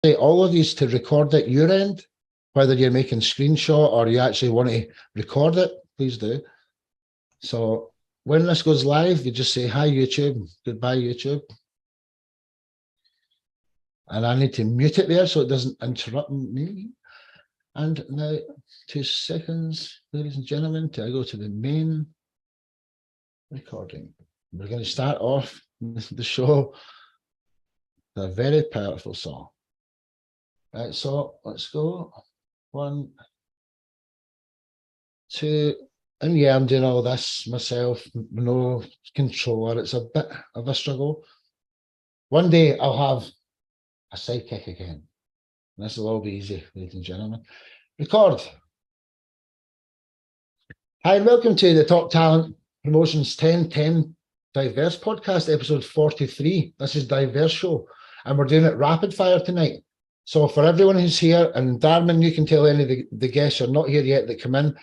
all of these to record at your end, whether you're making screenshot or you actually want to record it, please do. So when this goes live, you just say, hi, YouTube, goodbye, YouTube. And I need to mute it there so it doesn't interrupt me. And now, 2 seconds, ladies and gentlemen, till I go to the main recording. We're going to start off the show with a very powerful song. Right, so let's go. 1, 2, and yeah, I'm doing all this myself, no controller. It's a bit of a struggle. One day I'll have a sidekick again. This will all be easy, ladies and gentlemen. Record. Hi, and welcome to the Top Talent Promotions 10-10 Diverse Podcast, episode 43. This is Diverse Show, and we're doing it rapid fire tonight. So for everyone who's here, and Darman, you can tell any of the guests are not here yet that come in.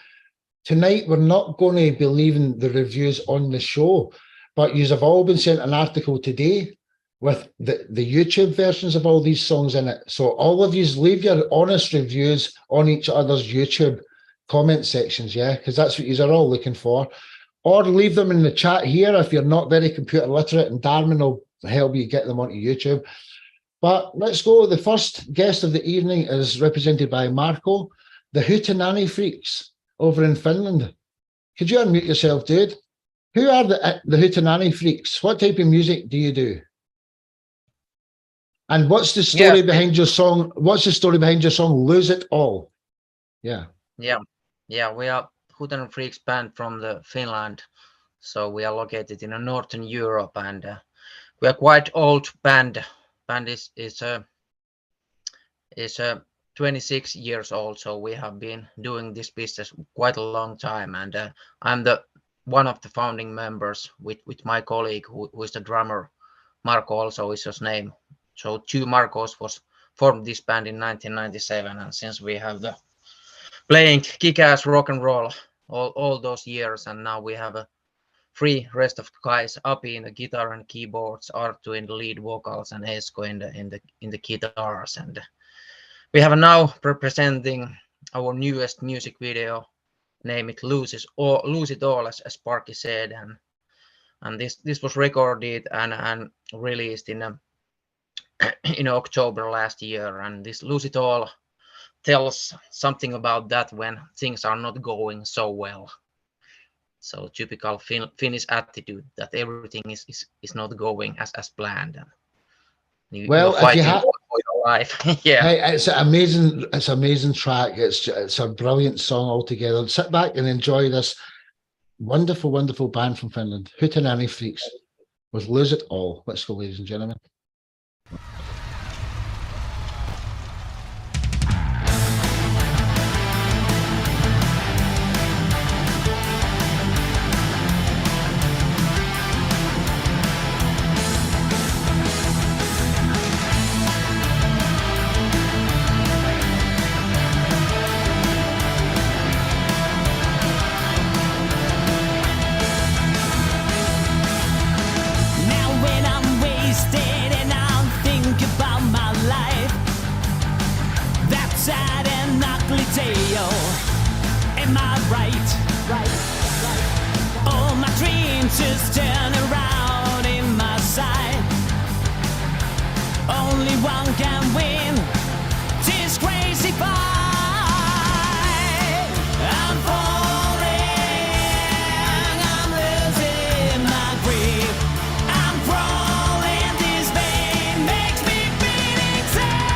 Tonight, we're not going to be leaving the reviews on the show, but you have all been sent an article today with the YouTube versions of all these songs in it. So all of you leave your honest reviews on each other's YouTube comment sections, yeah, because that's what you are all looking for. Or leave them in the chat here if you're not very computer literate, and Darman will help you get them onto YouTube. But let's go. The first guest of the evening is represented by Marco, the Hootenanny Freaks over in Finland. Could you unmute yourself, dude? Who are the Hootenanny Freaks? What type of music do you do? And what's the story behind your song? What's the story behind your song, Lose It All? Yeah, we are Hootenanny Freaks band from the Finland. So we are located in Northern Europe, and we are quite old band. Band is 26 years old, so we have been doing this business quite a long time, and I'm one of the founding members with my colleague who is the drummer. Marco also is his name. So 2 Marcos was formed this band in 1997, and since we have the playing kick-ass rock and roll all those years, and now we have a 3 rest of the guys, Api in the guitar and keyboards, Arttu in the lead vocals, and Esko in the guitars. And we have now presenting our newest music video, name it Lose It All, as Sparky said, and this was recorded and released in October last year. And this Lose It All tells something about that when things are not going so well. So typical Finnish attitude that everything is not going as planned. You're fighting for your life. Yeah, hey, it's an amazing track. It's a brilliant song altogether. Sit back and enjoy this wonderful band from Finland, Hootenanny Freaks, with Lose It All. Let's go, ladies and gentlemen. Just turn around in my side. Only one can win this crazy fight. I'm falling, I'm losing my grip. I'm crawling, this pain makes me feel insane.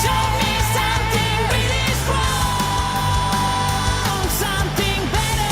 Show me something really strong, something better.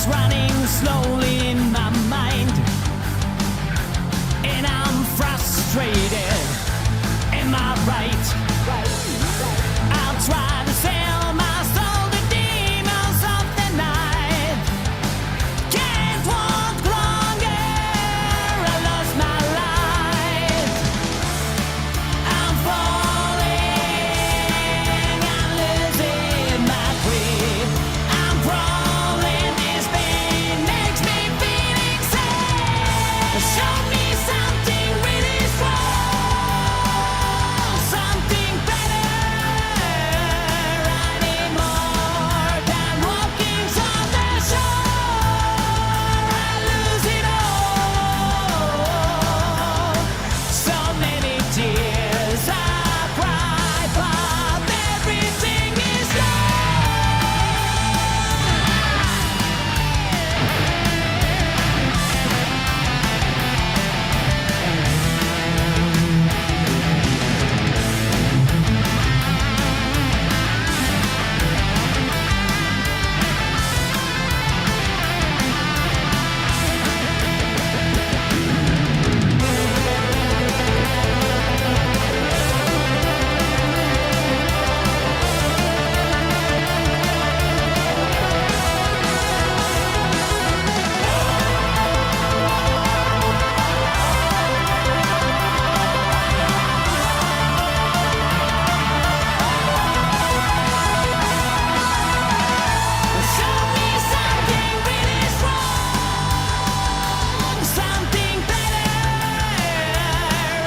Running slowly in my mind, and I'm frustrated. Am I right? I'll try to sell my soul to demons of the night. Can't walk longer, I lost my life. I'm falling, I'm losing my grip. I'm crawling, this pain makes me feeling sad. Show me something really strong, something better. I need more than walking on the shore. I lose it all. So many tears I cry, but everything is show me something really strong, something better.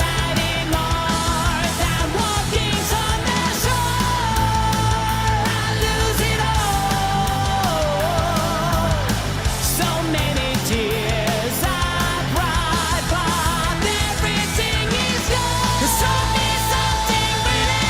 I need more than walking on the shore. I lose it all. So many tears I cry, but everything is gone. Show me something really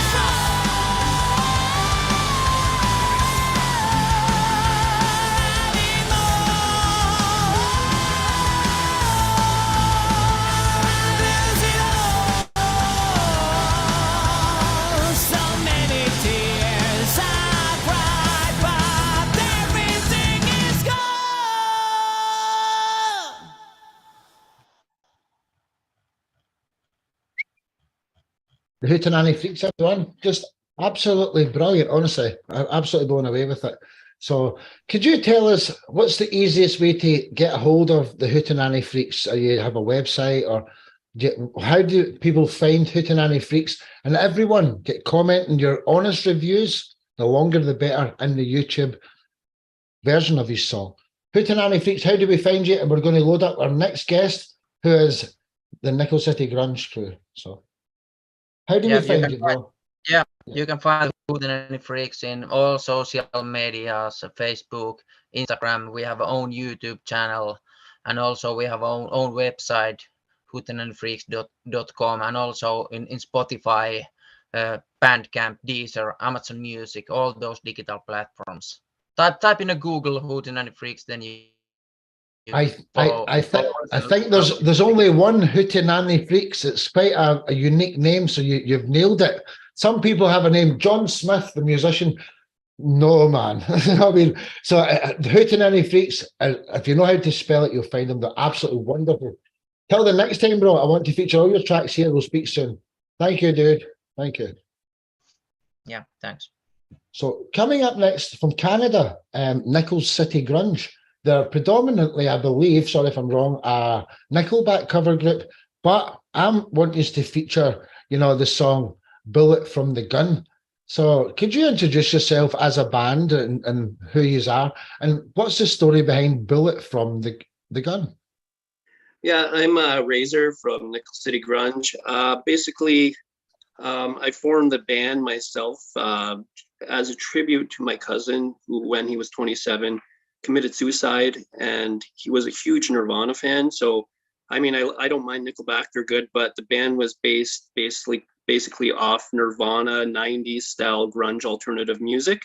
so many tears I cried, but everything is gone. The Hootenanny Freaks, everyone. Just absolutely brilliant, honestly. I'm absolutely blown away with it. So could you tell us what's the easiest way to get a hold of the Hootenanny Freaks? Or you have a website, or how do people find Hootenanny Freaks? And everyone get commenting your honest reviews, the longer the better, in the YouTube version of his song. Hootenanny Freaks, how do we find you? And we're going to load up our next guest, who is the Nickel City Grunge crew. So how do Yeah, we find you, bro? You can find Ten10 Freaks in all social medias, Facebook, Instagram. We have our own YouTube channel, and also we have our own website, hootenandfreaks.com, and also in Spotify, Bandcamp, Deezer, Amazon Music, all those digital platforms. Type in a Google Hootenanny Freaks, then you I think there's only one Hootenanny Freaks. It's quite a unique name, so you've nailed it. Some people have a name, John Smith, the musician. No, man. I mean, so the Hootenanny Freaks, if you know how to spell it, you'll find them. They're absolutely wonderful. Till the next time, bro, I want to feature all your tracks here. We'll speak soon. Thank you, dude. Thank you. Yeah, thanks. So coming up next from Canada, Nickel City Grunge. They're predominantly, I believe, sorry if I'm wrong, a Nickelback cover group, but I'm wanting to feature, the song Bullet from the Gun. So could you introduce yourself as a band and who you are, and what's the story behind Bullet from the Gun? Yeah, I'm Razor from Nickel City Grunge. Basically, I formed the band myself as a tribute to my cousin who, when he was 27, committed suicide, and he was a huge Nirvana fan. So, I mean, I don't mind Nickelback, they're good, but the band was based basically off Nirvana 90s style grunge alternative music.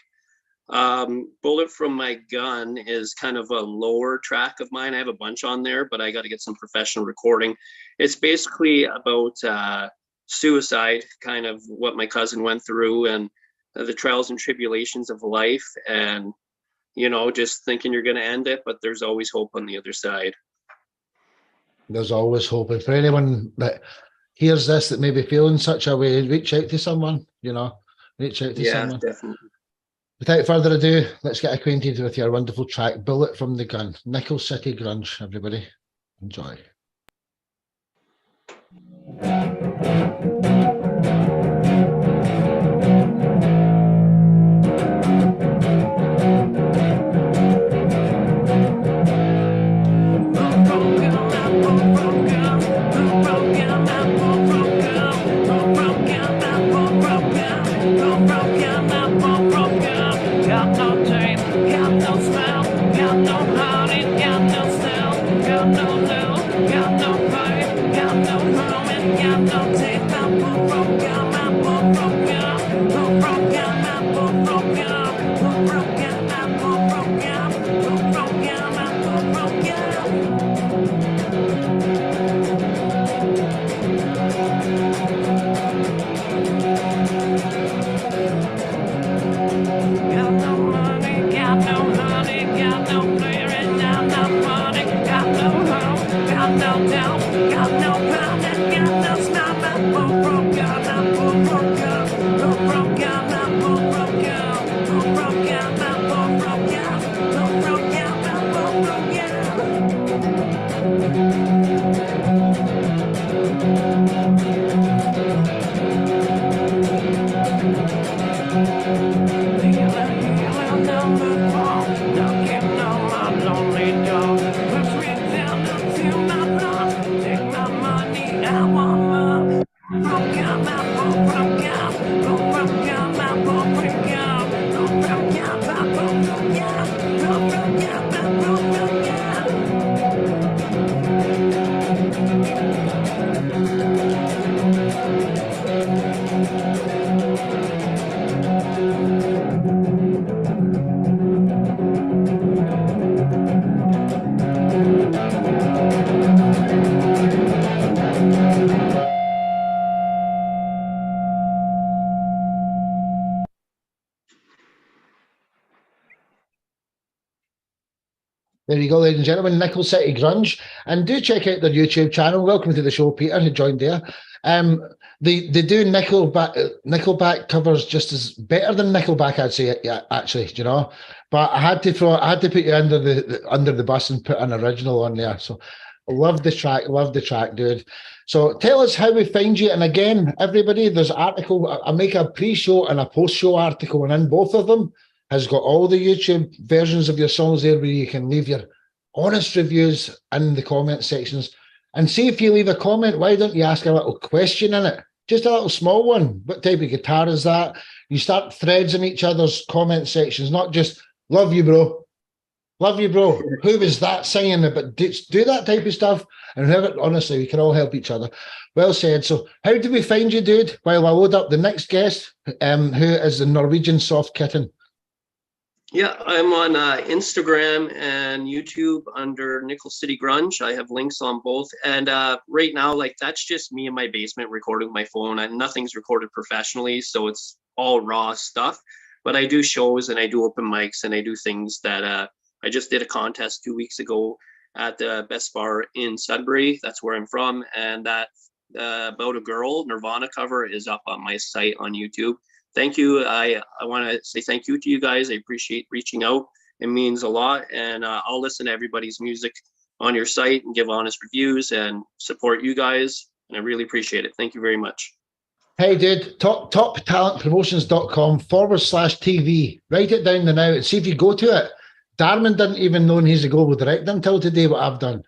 Bullet from My Gun is kind of a lower track of mine. I have a bunch on there, but I got to get some professional recording. It's basically about suicide, kind of what my cousin went through, and the trials and tribulations of life, and just thinking you're going to end it, but there's always hope on the other side. There's always hope. And for anyone that hears this that may be feeling such a way, reach out to someone, reach out to Yeah, someone. definitely. Without further ado, let's get acquainted with your wonderful track, Bullet from the Gun, Nickel City Grunge, everybody. Enjoy. Got no taste, got no smell, got no honey, got no style, got no love, got no fight, got no home, and got no taste. I'm broken, I'm broken, I'm broken, I'm broken, I'm broken, I'm broken. Got no money, got no honey, got no player, and I'm not funny. Got no home, got no doubt, got no pound, and got no smile. I'm broken, I'm broken, I'm broken, I'm broken, I'm broken, I'm broken, I'm broken. There you go, ladies and gentlemen, Nickel City Grunge. And do check out their YouTube channel. Welcome to the show, Peter, who joined there. They do Nickelback covers just as better than Nickelback, I'd say, actually, But I had to put you under the bus and put an original on there. So love the track, dude. So tell us how we find you. And again, everybody, there's an article. I make a pre-show and a post-show article, and in both of them has got all the YouTube versions of your songs there where you can leave your honest reviews in the comment sections. And see, if you leave a comment, why don't you ask a little question in it? Just a little small one. What type of guitar is that? You start threads in each other's comment sections, not just love you, bro. Love you, bro. Who was that singing? But do that type of stuff. And honestly, we can all help each other. Well said. So how do we find you, dude? While I load up the next guest, who is the Norwegian Soft Kitten. Yeah, I'm on Instagram and YouTube under Nickel City Grunge. I have links on both. And right now, that's just me in my basement recording my phone. And nothing's recorded professionally, so it's all raw stuff. But I do shows and I do open mics and I do things that I just did a contest 2 weeks ago at the Best Bar in Sudbury. That's where I'm from. And that About a Girl Nirvana cover is up on my site on YouTube. Thank you. I want to say thank you to you guys. I appreciate reaching out. It means a lot. And I'll listen to everybody's music on your site and give honest reviews and support you guys. And I really appreciate it. Thank you very much. Hey, dude, toptalentpromotions.com/TV. Write it down now and see if you go to it. Darman didn't even know he's a global director until today, what I've done.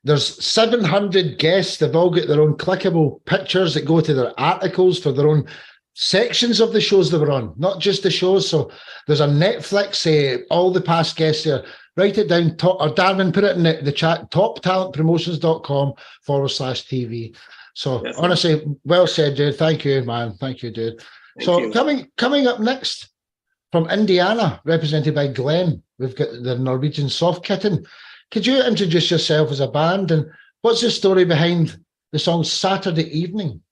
There's 700 guests. They've all got their own clickable pictures that go to their articles for their own sections of the shows they were on, not just the shows. So there's a Netflix, all the past guests there. Write it down, or Darwin, put it in the chat, toptalentpromotions.com/TV. So definitely. Honestly, well said, dude. Thank you, man. Thank you, dude. Thank you. Coming up next from Indiana, represented by Glenn, we've got the Norwegian Soft Kitten. Could you introduce yourself as a band, and what's the story behind the song Saturday Evening?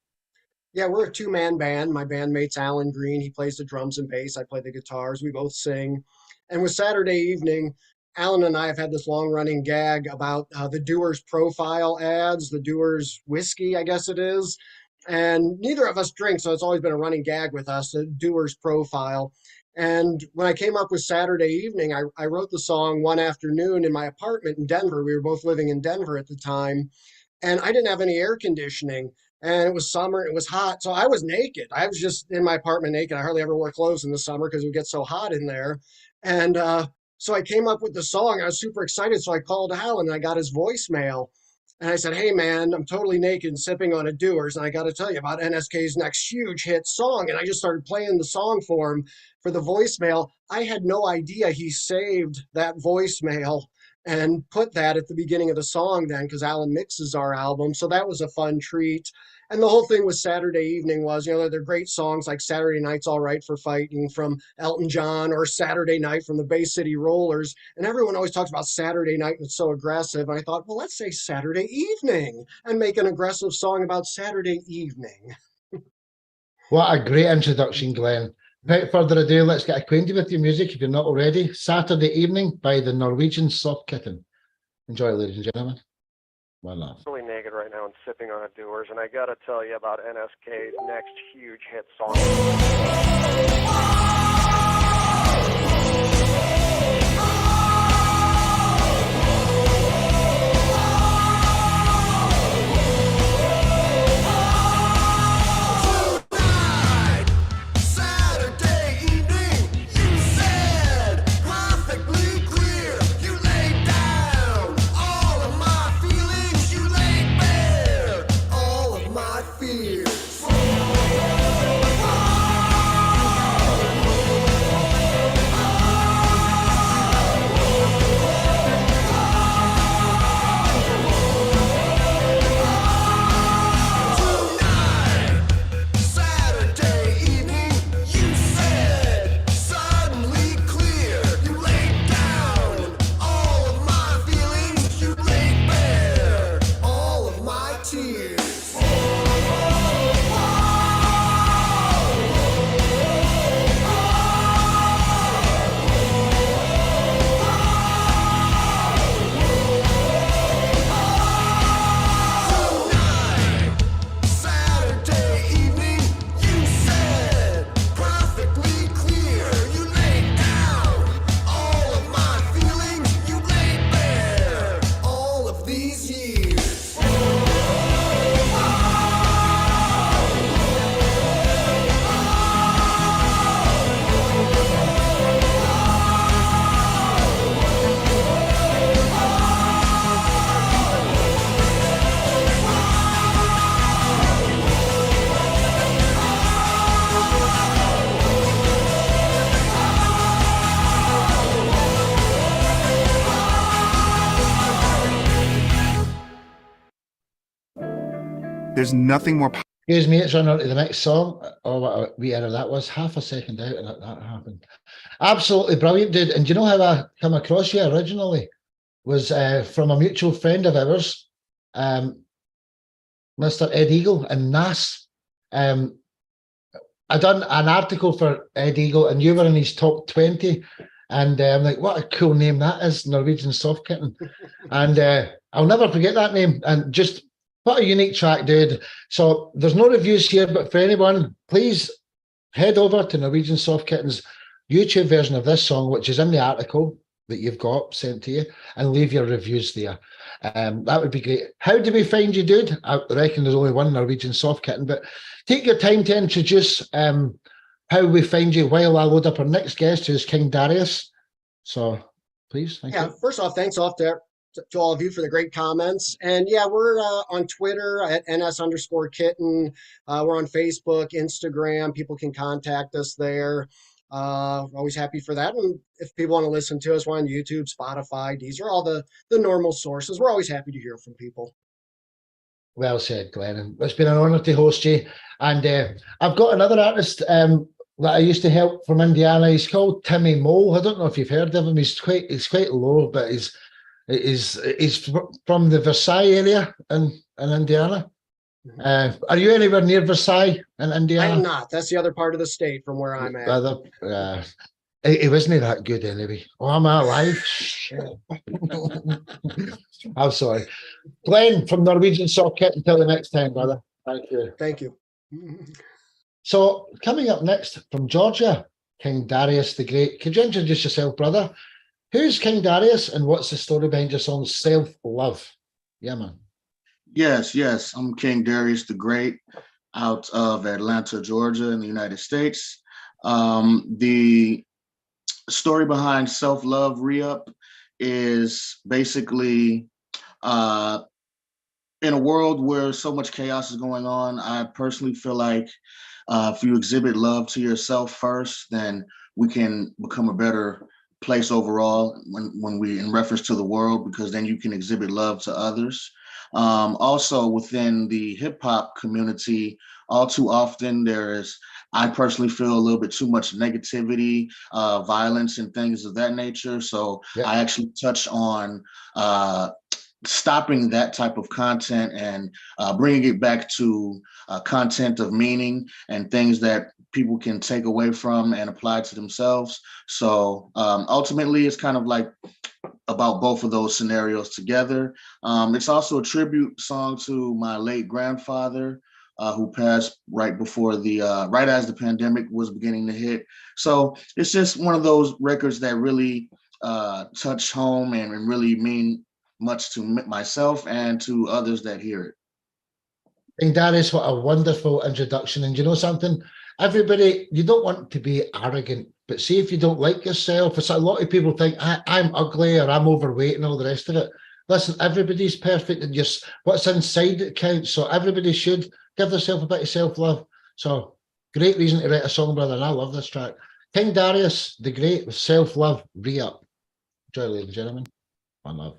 Yeah, we're a two-man band. My bandmate's Alan Green. He plays the drums and bass. I play the guitars. We both sing. And with Saturday Evening, Alan and I have had this long-running gag about the Dewar's profile ads, the Dewar's whiskey, I guess it is. And neither of us drink, so it's always been a running gag with us, a doer's profile. And when I came up with Saturday Evening, I wrote the song one afternoon in my apartment in Denver. We were both living in Denver at the time, and I didn't have any air conditioning. And it was summer, it was hot. So I was naked. I was just in my apartment naked. I hardly ever wore clothes in the summer because it would get so hot in there. And so I came up with the song. I was super excited. So I called Alan and I got his voicemail. And I said, hey, man, I'm totally naked and sipping on a Dewar's. And I got to tell you about NSK's next huge hit song. And I just started playing the song for him for the voicemail. I had no idea he saved that voicemail and put that at the beginning of the song then, because Alan mixes our album. So that was a fun treat. And the whole thing with Saturday Evening was, they're great songs like Saturday Night's All Right for Fighting from Elton John, or Saturday Night from the Bay City Rollers. And everyone always talks about Saturday Night and it's so aggressive. And I thought, well, let's say Saturday Evening and make an aggressive song about Saturday evening. What a great introduction, Glenn. Without further ado, let's get acquainted with your music if you're not already. Saturday Evening by the Norwegian Soft Kitten. Enjoy, ladies and gentlemen. One love. Really naked right now and sipping on a Dewar's, and I gotta tell you about NSK's next huge hit song. There's nothing more. Excuse me, it's running on to the next song. Oh, what a wee error that was. Half a second out and that happened. Absolutely brilliant, dude. And do you know how I come across you originally? Was from a mutual friend of ours, Mr. Ed Eagle and NAS. I done an article for Ed Eagle and you were in his top 20. And I'm like, what a cool name that is, Norwegian Soft Kitten. And I'll never forget that name. And just what a unique track, dude. So there's no reviews here, but for anyone, please head over to Norwegian Soft Kitten's YouTube version of this song, which is in the article that you've got sent to you, and leave your reviews there. That would be great. How do we find you, dude? I reckon there's only one Norwegian Soft Kitten, but take your time to introduce how we find you while I load up our next guest, who's King Darius. So please, thank you. First off, thanks off to all of you for the great comments. And yeah, we're on Twitter at ns_kitten. We're on Facebook, Instagram. People can contact us there. Always happy for that. And if people want to listen to us, we're on YouTube, Spotify. These are all the normal sources. We're always happy to hear from people. Well said, Glenn. And it's been an honour to host you. And I've got another artist that I used to help from Indiana. He's called Timmy Mole. I don't know if you've heard of him. He's quite low, but he's from the Versailles area in Indiana. Are you anywhere near Versailles in Indiana? I'm not. That's the other part of the state from where I'm at. It wasn't that good anyway. Oh, am I alive? Shit. I'm sorry. Glenn from Norwegian Soft Kitten, until the next time, brother. Thank you. Thank you. So coming up next from Georgia, King Darius the Great. Could you introduce yourself, brother? Who's King Darius and what's the story behind your song Self-Love? Yeah, man. Yes. I'm King Darius the Great out of Atlanta, Georgia in the United States. The story behind Self-Love Re-Up is basically in a world where so much chaos is going on, I personally feel like if you exhibit love to yourself first, then we can become a better place overall when we in reference to the world, because then you can exhibit love to others. Also within the hip hop community, all too often I personally feel a little bit too much negativity, violence and things of that nature. So I actually touch on stopping that type of content and bringing it back to content of meaning and things that people can take away from and apply to themselves. So ultimately, it's kind of like about both of those scenarios together. It's also a tribute song to my late grandfather, who passed right as the pandemic was beginning to hit. So it's just one of those records that really touch home and really mean much to myself and to others that hear it. King Darius, what a wonderful introduction. And you know something? Everybody, you don't want to be arrogant, but see if you don't like yourself. It's a lot of people think I'm ugly or I'm overweight and all the rest of it. Listen, everybody's perfect and just what's inside it counts. So everybody should give themselves a bit of self-love. So great reason to write a song, brother. And I love this track. King Darius the Great with Self-Love Re-Up. Enjoy, ladies and gentlemen. One love.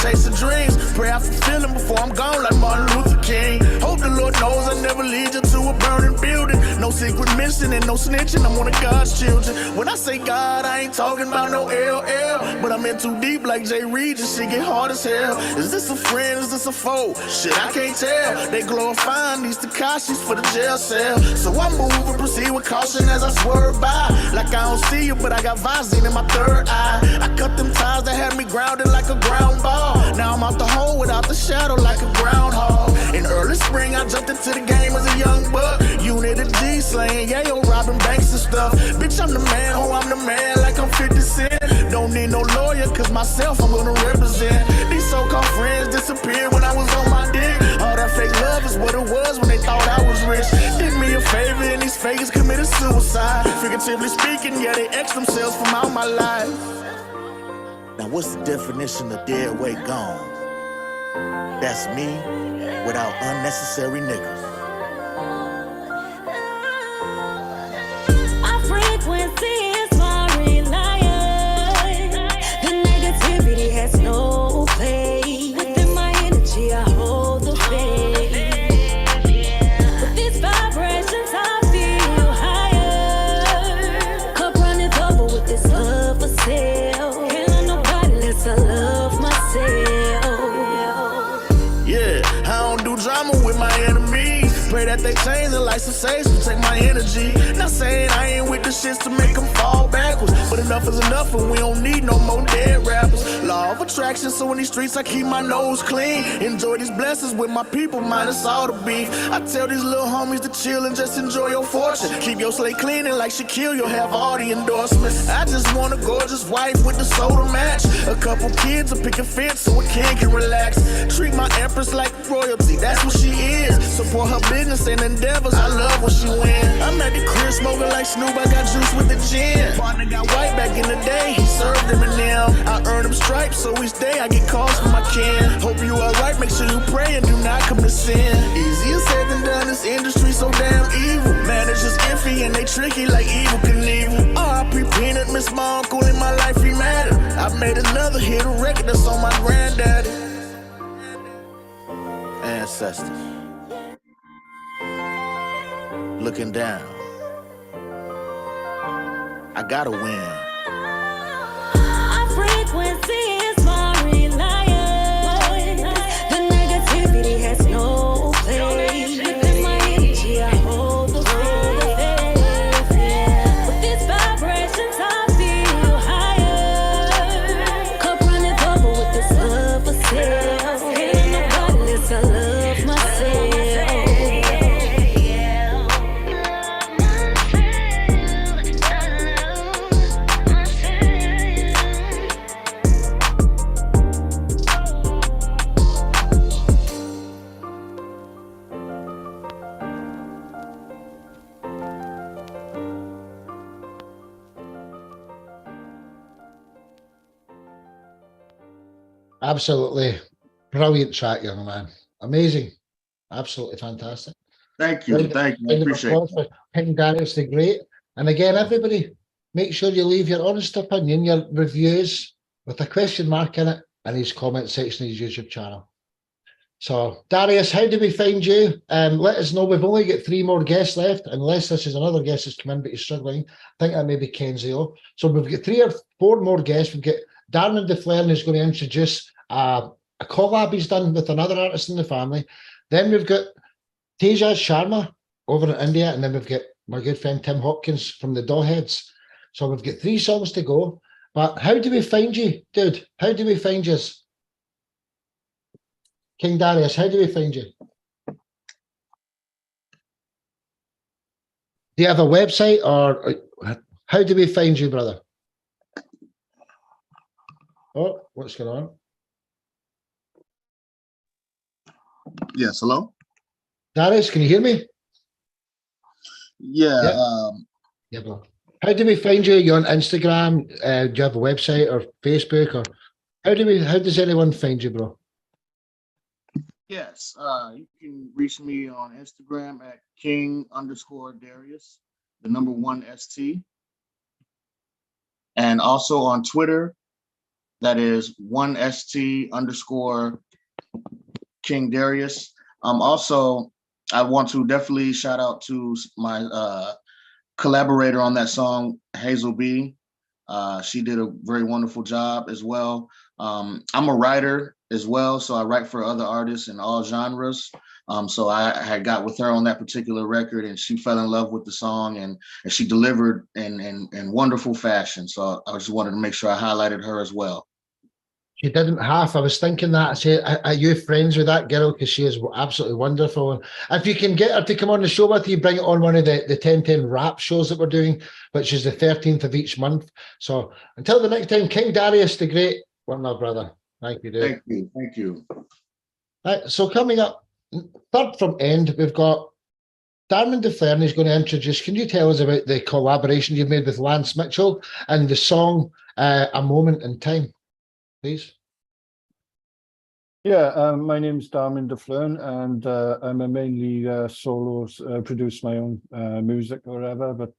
Chasing dreams, pray I fulfill them before I'm gone like Martin Luther King. Hope the Lord knows I never lead you to a burning building. No secret mission and no snitching, I'm one of God's children. When I say God, I ain't talking about no LL, but I'm in too deep like Jay Reed, this shit get hard as hell. Is this a friend, is this a foe? Shit, I can't tell. They glorifying these Takashis for the jail cell. So I move and proceed with caution as I swerve by. Like I don't see you, but I got Visine in my third eye. I cut them ties that had me grounded like a ground ball. Now I'm out the hole without the shadow like a groundhog. In early spring, I jumped into the game as a young buck. Unit of G slaying, yayo, robbing banks and stuff. Bitch, I'm the man, oh, I'm the man, like I'm 50 Cent. Don't need no lawyer, cause myself I'm gonna represent. These so-called friends disappeared when I was on my dick. All that fake love is what it was when they thought I was rich. Did me a favor and these fakers committed suicide. Figuratively speaking, yeah, they X themselves from out my life. Now what's the definition of dead weight gone? That's me without unnecessary niggas. Our frequency is my reliance. The negativity has no place. Within my energy, I hold the faith. With these vibrations, I feel higher. Cup running over with this love for sale. I love myself. Yeah, I don't do drama with my enemies. Pray that they change and like some sage to take my energy. Not saying I ain't with the shits to make them fall backwards, but enough is enough and we don't need no more dead rappers. Law of attraction, so in these streets I keep my nose clean. Enjoy these blessings with my people, minus all the beef. I tell these little homies to chill and just enjoy your fortune. Keep your slate cleaning like Shaquille, you'll have all the endorsements. I just want a gorgeous wife with the soul to match. A couple kids, a picket fence so a kid can relax. Treat my empress like royalty, that's what she is. Support her business and endeavors, I love when she win. I'm at the crib smoking like Snoop, I got juice with the gin. Partner got white back in the day, he served them and them. I earned them stripes, so each day I get calls from my kin. Hope you alright, make sure you pray and do not commit sin. Easier said than done, this industry so damn evil. Managers iffy and they tricky like Evil Knievel. R.I.P. Peanut, miss my uncle in my life, he mattered. I made another hit record that's on my granddaddy. Ancestors. Looking down. I gotta win. Our frequency is more reliant. The negativity has no place. Within my energy, I hold the faith. With these vibrations, I feel higher. Cup running over with this love for sale. Ain't nobody less, I love myself. Absolutely brilliant track, young man. Amazing. Absolutely fantastic. Thank you. Thank you. I Round of appreciate applause it. for King Darius the Great. And again, everybody, make sure you leave your honest opinion, your reviews with a question mark in it in his comment section of his YouTube channel. So, Darius, how do we find you? Let us know. We've only got 3 more guests left, unless this is another guest that's come in, but he's struggling. I think that may be Kenzio. So we've got 3 or 4 more guests. We've got Darren DeFlern, who's going to introduce a collab he's done with another artist in the family. Then we've got Tejas Sharma over in India, and then we've got my good friend Tim Hopkins from the Dollheads. So we've got 3 songs to go. But how do we find you, dude? How do we find you? King Darius, how do we find you? Do you have a website, or how do we find you, brother? Oh, what's going on? Yes, hello? Darius, can you hear me? Yeah. Yeah, bro. How do we find you? You're on Instagram? Do you have a website or Facebook, or how does anyone find you, bro? Yes, you can reach me on Instagram at King_Darius, the number 1 ST. And also on Twitter, that is 1ST_ King Darius. Also, I want to definitely shout out to my collaborator on that song, Hazel B. She did a very wonderful job as well. I'm a writer as well, so I write for other artists in all genres. So I had got with her on that particular record, and she fell in love with the song, and she delivered in wonderful fashion. So I just wanted to make sure I highlighted her as well. She didn't half. I was thinking that. I said, are you friends with that girl? Because she is absolutely wonderful. And if you can get her to come on the show with you, bring it on one of the 1010 rap shows that we're doing, which is the 13th of each month. So until the next time, King Darius the Great. Well, no, brother. Thank you, dude. Thank you. Thank you. Right, so coming up, third from end, we've got Darren DeFlern is going to introduce. Can you tell us about the collaboration you've made with Lance Mitchell and the song A Moment in Time, please? Yeah, my name's Darren DeFlern, and I'm a mainly solo, produce my own music or whatever, but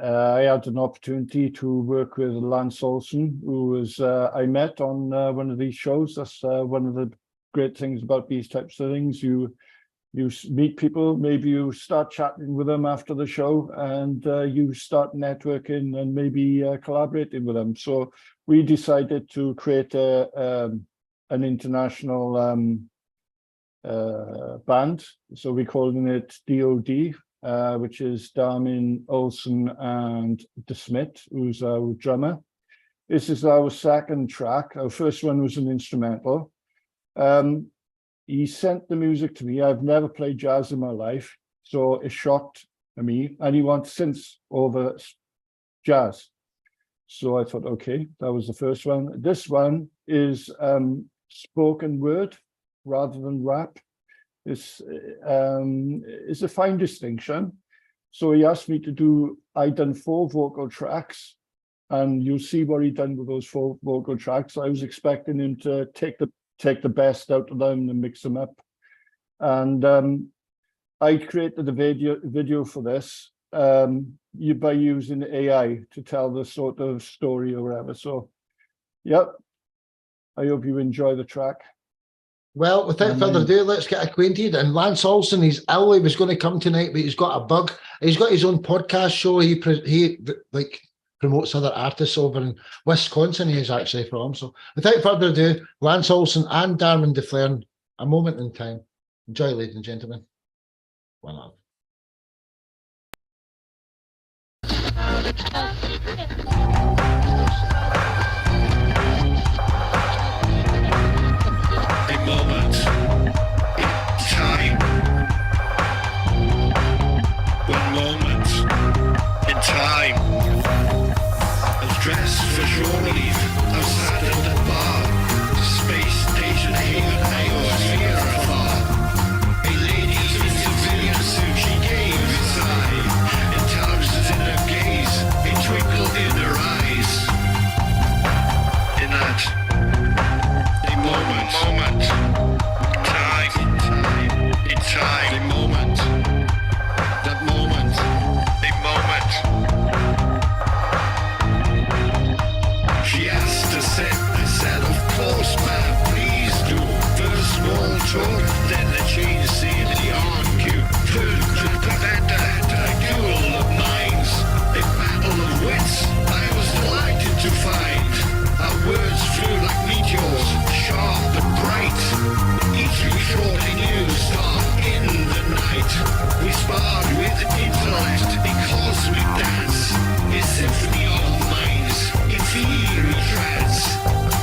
I had an opportunity to work with Lance Olsen, who was I met on one of these shows. That's one of the great things about these types of things. You meet people, maybe you start chatting with them after the show, and you start networking and maybe collaborating with them. So we decided to create an international band. So we're calling it DOD, which is Darmin Olsen and De Smit, who's our drummer. This is our second track. Our first one was an instrumental. He sent the music to me. I've never played jazz in my life, so it shocked me. And he wants synths over jazz. So I thought, okay, that was the first one. This one is spoken word rather than rap. It's a fine distinction. So he asked me to do, I done 4 vocal tracks, and you'll see what he done with those 4 vocal tracks. I was expecting him to take the best out of them and mix them up. And I created the video for this. you by using AI to tell the sort of story or whatever. So, yep. I hope you enjoy the track. Well, without further ado, let's get acquainted. And Lance Olson, he's ill. He was going to come tonight, but he's got a bug. He's got his own podcast show. He like promotes other artists over in Wisconsin. He is actually from. So, without further ado, Lance Olson and Darren DeFlern, A Moment in Time. Enjoy, ladies and gentlemen. One love. A moment in time. One moment in time. I was dressed for shore leave. I was sat at the bar. Space station here, iosphere afar. A lady in civilian suit, she gave a sigh. Intelligence in her gaze, a twinkle in her eyes. In that moment, time, in time, a moment, that moment, a moment. She asked to sit, I said, of course, ma'am, please do. First small talk, then the change scene, the on cue. Third prevent a duel of minds, a battle of wits. I was delighted to find our words flew like meteors, sharp and bright. Each shortly new star in the night. We sparred with intellect, a cosmic dance, a symphony of minds, ethereal trance.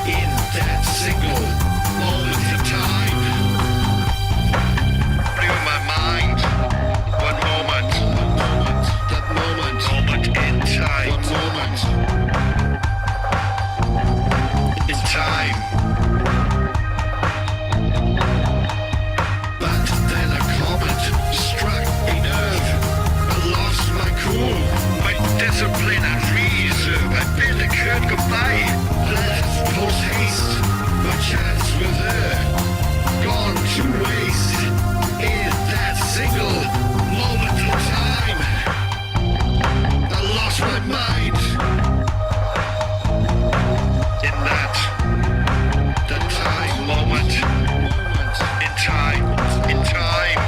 In that single moment of time, blew my mind. One moment, that moment in time, one moment in time. But then a comet struck a nerve. I lost my cool, my discipline and reserve. I bid the curd goodbye, left post haste. My chance with her, gone to waste. In that single moment of time, I lost my mind. In that time moment, in time, in time.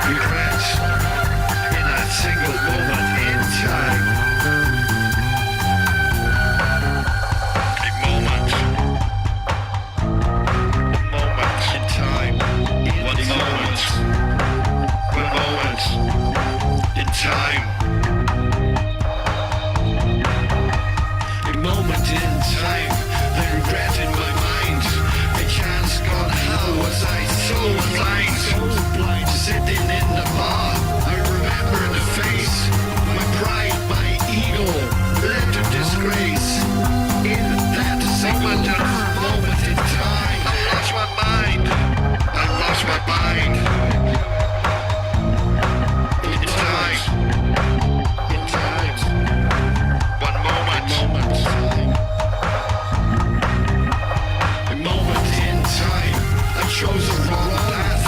Regrets in that single moment in time. A moment in time. One moment in time. A moment in time. The regret in my mind. A chance gone. How was I so blind? So blind. Sitting in the bar. I remember the face. My pride, my ego. Led to disgrace. In that single moment in time. I lost my mind. I lost my mind. In time. In time. One moment. A moment in time. I chose a wrong path.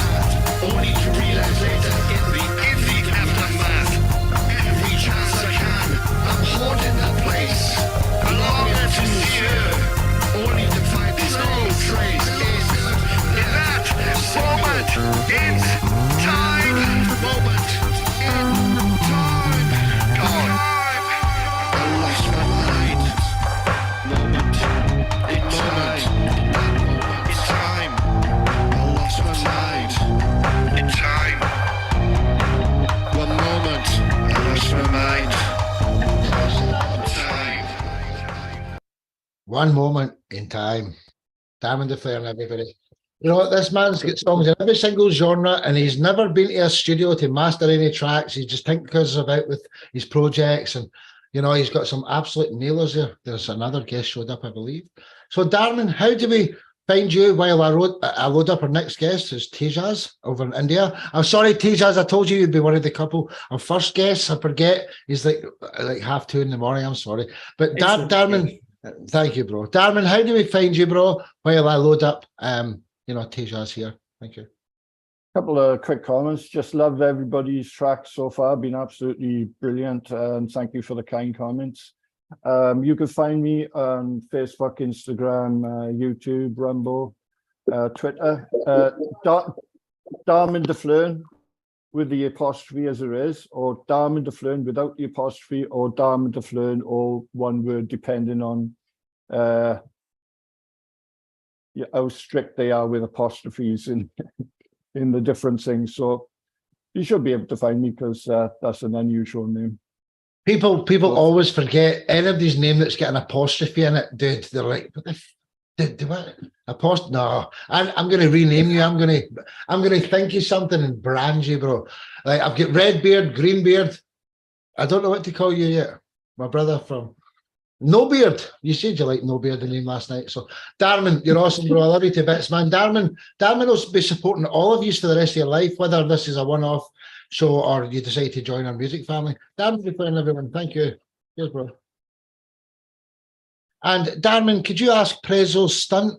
Only to realize later in the aftermath. Every chance I can, I'm haunting that place. I long to see her, only to find there's no trace. In that moment in time, moment in time, God, I lost my mind. Moment in time, in time, I lost my mind. In time, one moment, I lost my mind. In time. One moment in time. Darren DeFlern, everybody. You know what? This man's got songs in every single genre, and he's never been to a studio to master any tracks. He just tinkers about with his projects, and you know, he's got some absolute nailers there. There's another guest showed up, I believe. So, Darren, how do we find you while I load up our next guest, is Tejas over in India. I'm sorry, Tejas, I told you you'd be one of the couple. Our first guest, I forget, he's like 2:30 in the morning. I'm sorry. But Darman, thank you, bro. Darman, how do we find you, bro, while I load up, Tejas here? Thank you. Couple of quick comments. Just love everybody's tracks so far. Been absolutely brilliant. And thank you for the kind comments. You can find me on Facebook, Instagram, YouTube, Rumble, Twitter. Darman de Fleuren with the apostrophe as there is, or Darman de Fleuren without the apostrophe, or Darman de Fleuren, or one word, depending on how strict they are with apostrophes in the different things. So you should be able to find me because that's an unusual name. People always forget anybody's name that's got an apostrophe in it, dude. They're like, what No, I'm going to rename you. I'm going to think of something and brand you, bro. Like, I've got red beard, green beard. I don't know what to call you yet. My brother from No Beard. You said you like No Beard, the name last night. So Darman, you're awesome, bro. I love you to bits, man. Darman will be supporting all of you for the rest of your life, whether this is a one-off show or you decide to join our music family. Darman, be playing everyone. Thank you. Cheers, bro. And Darman, could you ask Prezzo's stunt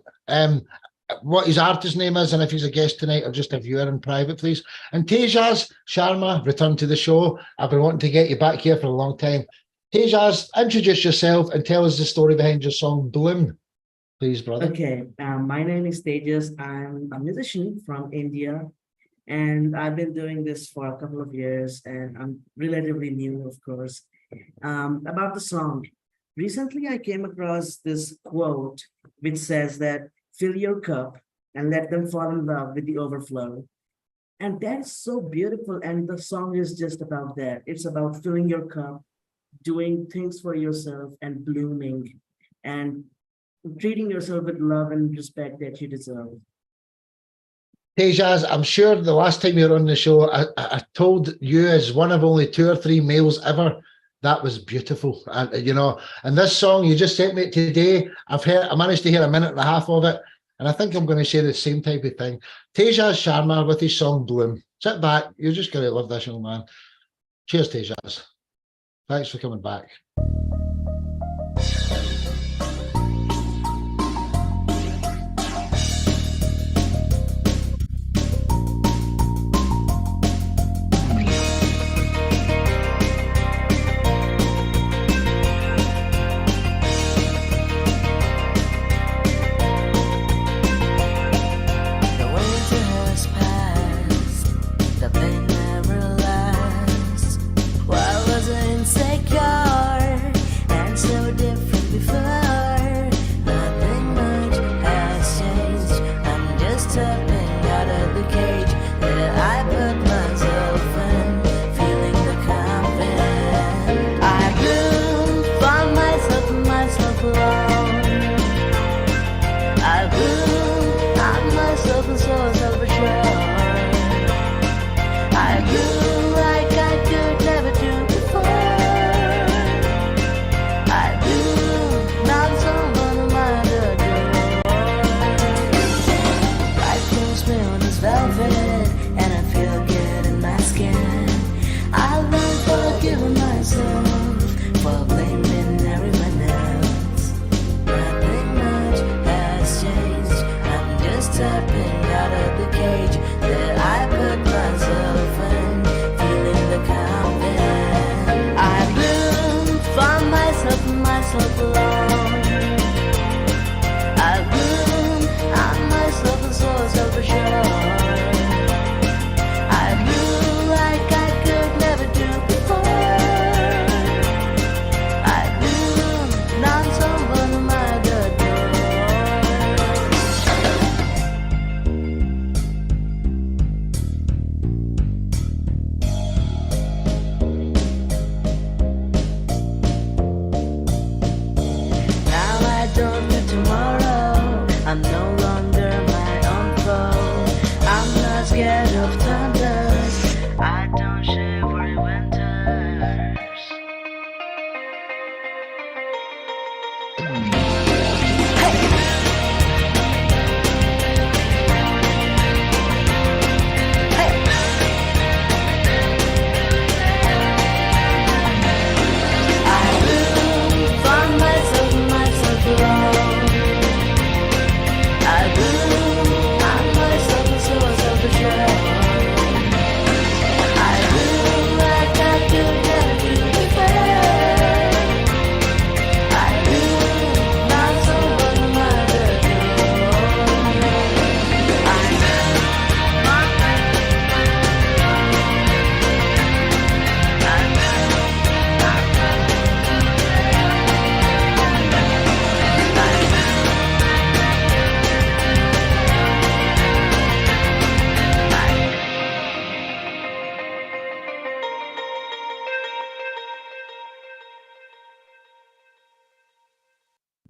what his artist name is, and if he's a guest tonight or just a viewer in private, please? And Tejas Sharma, return to the show. I've been wanting to get you back here for a long time. Tejas, introduce yourself and tell us the story behind your song Bloom, please, brother. Okay, my name is Tejas. I'm a musician from India, and I've been doing this for a couple of years, and I'm relatively new, of course. About the song, recently I came across this quote which says that fill your cup and let them fall in love with the overflow. And that's so beautiful, and the song is just about that. It's about filling your cup, doing things for yourself, and blooming, and treating yourself with love and respect that you deserve. Tejas, I'm sure the last time you were on the show, I told you as one of only 2 or 3 males ever, that was beautiful. And and this song, you just sent me today, I managed to hear 1.5 minutes of it, and I think I'm going to say the same type of thing. Tejas Sharma with his song Bloom. Sit back, you're just going to love this, young man. Cheers, Tejas. Thanks for coming back. Insecure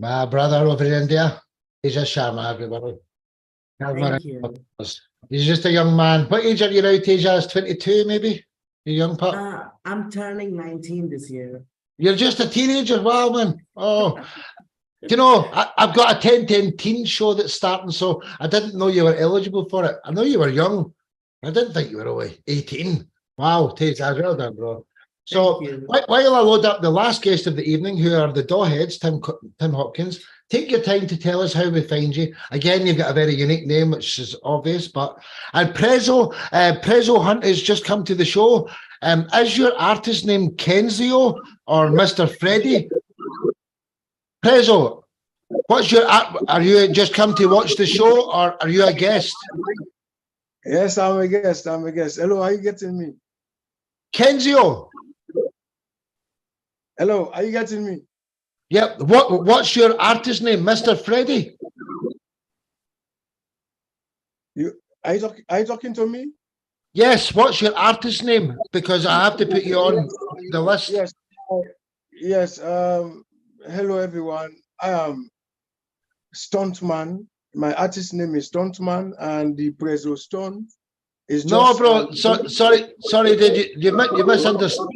My brother over in India. He's a Sharma, everybody. Thank you. He's just a young man. What age are you now, Tejas? 22, maybe? You young pup? I'm turning 19 this year. You're just a teenager. Wow, man. Oh, do you know, I've got a 10-10 teen show that's starting, so I didn't know you were eligible for it. I know you were young. I didn't think you were only 18. Wow, Tejas, well done, bro. So while I load up the last guest of the evening, who are the Dawheads, Tim Hopkins, take your time to tell us how we find you. Again, you've got a very unique name, which is obvious, and Prezzo Hunt has just come to the show. Is your artist name Kenzio or Mr. Freddy? Prezzo, are you just come to watch the show or are you a guest? Yes, I'm a guest. Hello, are you getting me? Kenzio. Hello, are you getting me? Yep. What's your artist name, Mr. Freddy? Are you talking to me? Yes. What's your artist name? Because I have to put you on the list. Yes. Hello, everyone. I am Stuntman. My artist name is Stuntman, and the Prezzo Stone is just. No, bro. Sorry. Did you misunderstand?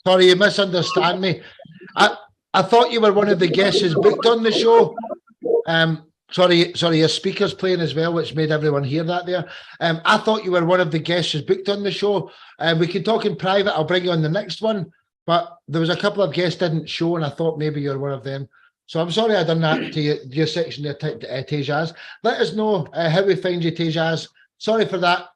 Sorry, you misunderstand me. I thought you were one of the guests who's booked on the show. Sorry, your speaker's playing as well, which made everyone hear that there. I thought you were one of the guests who's booked on the show. We can talk in private. I'll bring you on the next one. But there was a couple of guests didn't show, and I thought maybe you're one of them. So I'm sorry I done that to your section there, Tejas. Let us know how we find you, Tejas. Sorry for that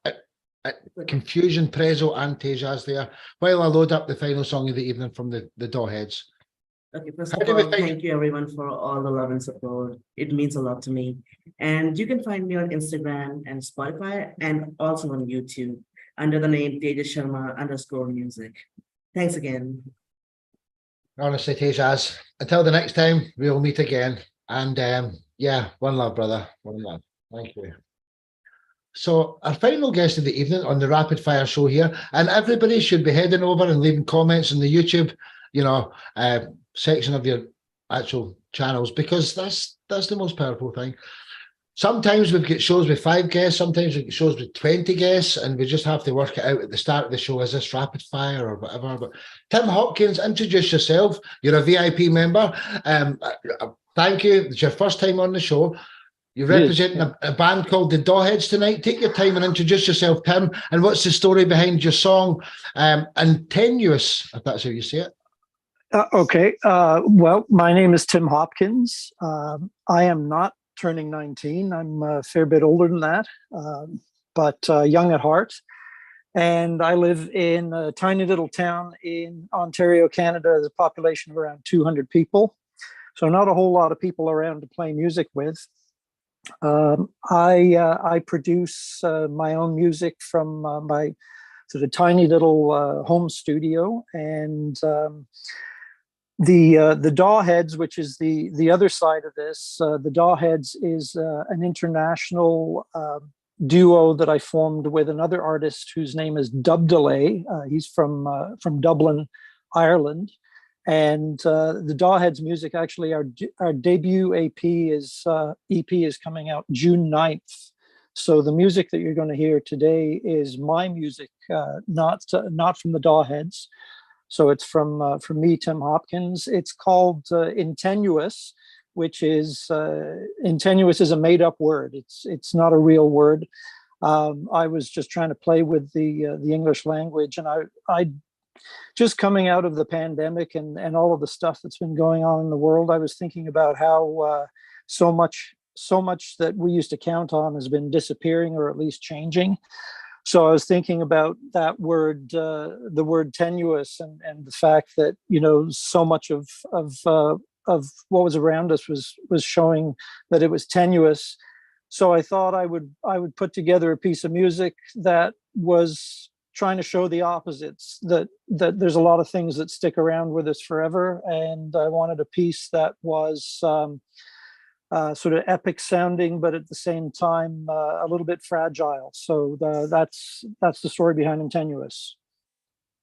confusion, Prezzo and Tejas there. While I load up the final song of the evening from the Dawheads. Okay, first of all, thank you everyone for all the love and support. It means a lot to me. And you can find me on Instagram and Spotify and also on YouTube under the name Tejas Sharma _music. Thanks again. Honestly, Tejas, until the next time, we'll meet again. And yeah, one love, brother. One love. Thank you. So our final guest of the evening on the Rapid Fire Show here, and everybody should be heading over and leaving comments on the YouTube, section of your actual channels, because that's the most powerful thing. Sometimes we've got shows with 5 guests, sometimes we've got shows with 20 guests, and we just have to work it out at the start of the show. Is this rapid fire or whatever? But Tim Hopkins, introduce yourself. You're a VIP member. Thank you. It's your first time on the show. You're representing a band called the Dawheads tonight. Take your time and introduce yourself, Tim. And what's the story behind your song, and Tenuous, if that's how you say it? Okay. Well, my name is Tim Hopkins. I am not turning 19. I'm a fair bit older than that, but young at heart. And I live in a tiny little town in Ontario, Canada. There's a population of around 200 people. So not a whole lot of people around to play music with. I produce my own music from my sort of tiny little home studio, and the Dawheads, which is the other side of this. The Dawheads is an international duo that I formed with another artist whose name is Dub Delay. He's from Dublin, Ireland. And the Dawheads music, actually, our debut EP is coming out June 9th. So the music that you're going to hear today is my music, not from the Dawheads. So it's from me, Tim Hopkins. It's called Intenuous, which is Intenuous is a made-up word. It's not a real word. I was just trying to play with the English language, and I just coming out of the pandemic and all of the stuff that's been going on in the world, I was thinking about how so much that we used to count on has been disappearing, or at least changing. So I was thinking about that word, the word tenuous, and the fact that, so much of what was around us was showing that it was tenuous. So I thought I would put together a piece of music that was trying to show the opposites, that there's a lot of things that stick around with us forever. And I wanted a piece that was sort of epic sounding, but at the same time, a little bit fragile. So that's the story behind Intenuous.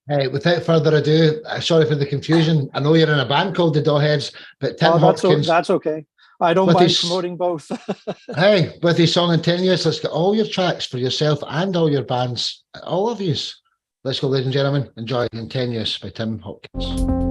Hey, without further ado, sorry for the confusion. I know you're in a band called the Dawheads, but Tim Hopkins. That's okay. I don't With mind his- promoting both. Hey, with his song in 10 years, let's get all your tracks for yourself and all your bands, all of yous. Let's go, ladies and gentlemen. Enjoy in 10 years by Tim Hopkins.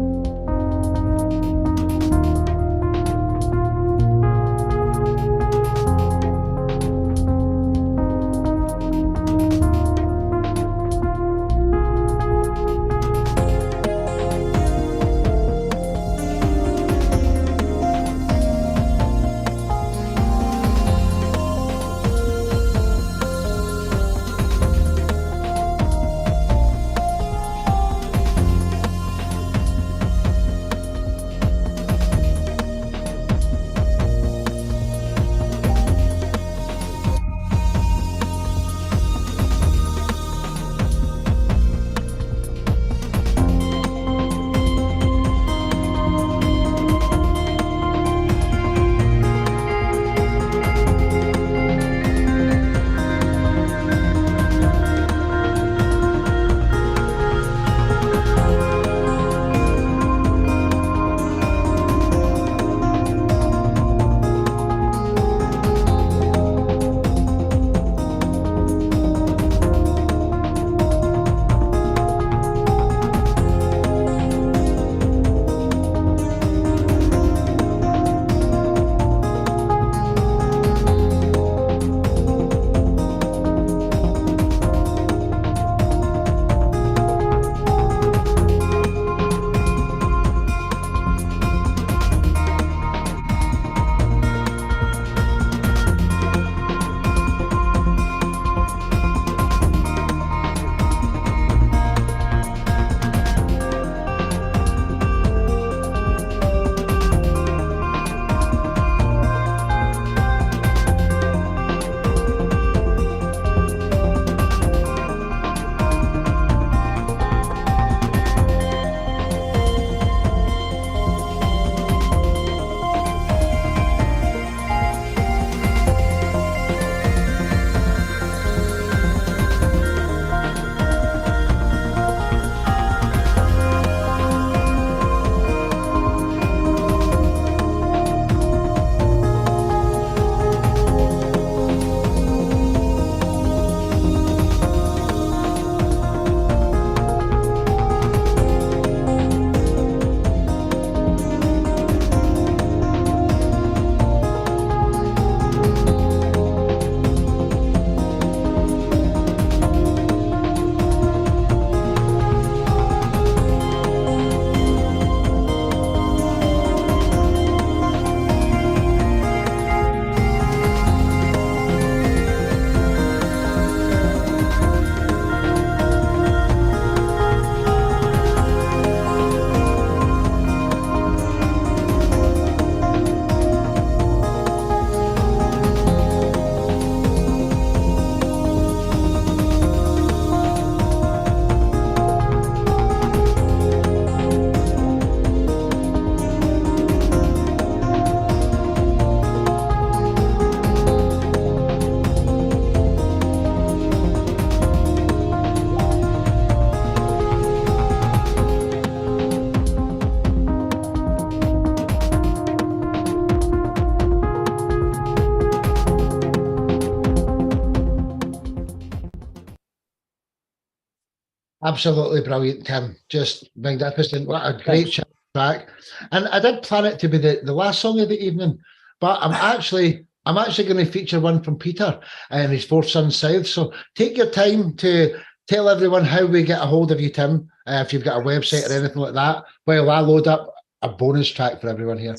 Absolutely brilliant, Tim. Just magnificent. What a great track. And I did plan it to be the last song of the evening, but I'm actually going to feature one from Peter and his fourth son South. So take your time to tell everyone how we get a hold of you, Tim, if you've got a website or anything like that, while I load up a bonus track for everyone here.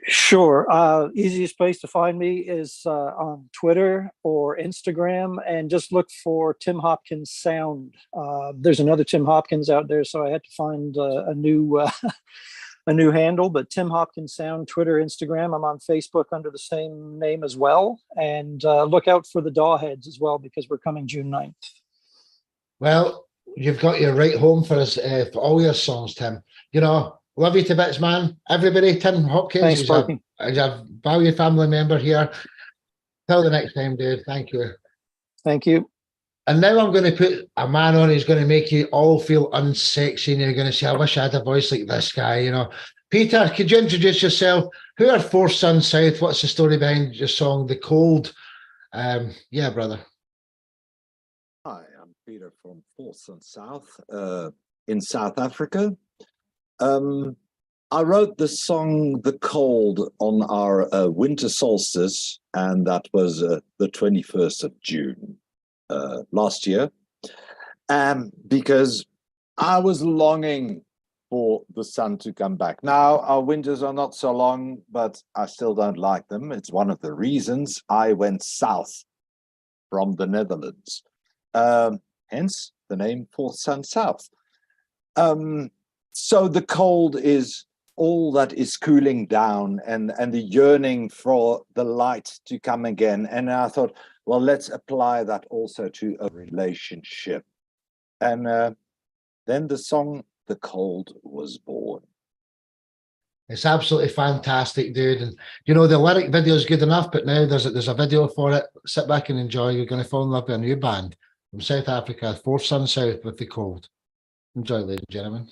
Sure. Easiest place to find me is on Twitter or Instagram, and just look for Tim Hopkins Sound. There's another Tim Hopkins out there, so I had to find a new a new handle. But Tim Hopkins Sound, Twitter, Instagram. I'm on Facebook under the same name as well, and look out for the Dawheads as well, because we're coming June 9th. Well, You've got your right home for us for all your songs, Tim. You know, love you to bits, man. Everybody, Tim Hopkins Thanks, is Sparky. a valued family member here. Till the next time, dude. Thank you. Thank you. And now I'm going to put a man on who's going to make you all feel unsexy, and you're going to say, I wish I had a voice like this guy, you know. Peter, could you introduce yourself? Who are Four Sons South? What's the story behind your song, The Cold? Yeah, brother. Hi, I'm Peter from Four Sons South in South Africa. I wrote the song The Cold on our winter solstice, and that was the 21st of June last year, because I was longing for the sun to come back. Now, our winters are not so long, but I still don't like them. It's one of the reasons I went south from the Netherlands. Hence the name Four Sons South. So the cold is all that is cooling down, and the yearning for the light to come again. And I thought, well, let's apply that also to a relationship. And then the song The Cold was born. It's absolutely fantastic, dude. And you know, the lyric video is good enough, but now there's a video for it. Sit back and enjoy. You're going to fall in love with a new band from South Africa, Four Sons South with The Cold. Enjoy, ladies and gentlemen.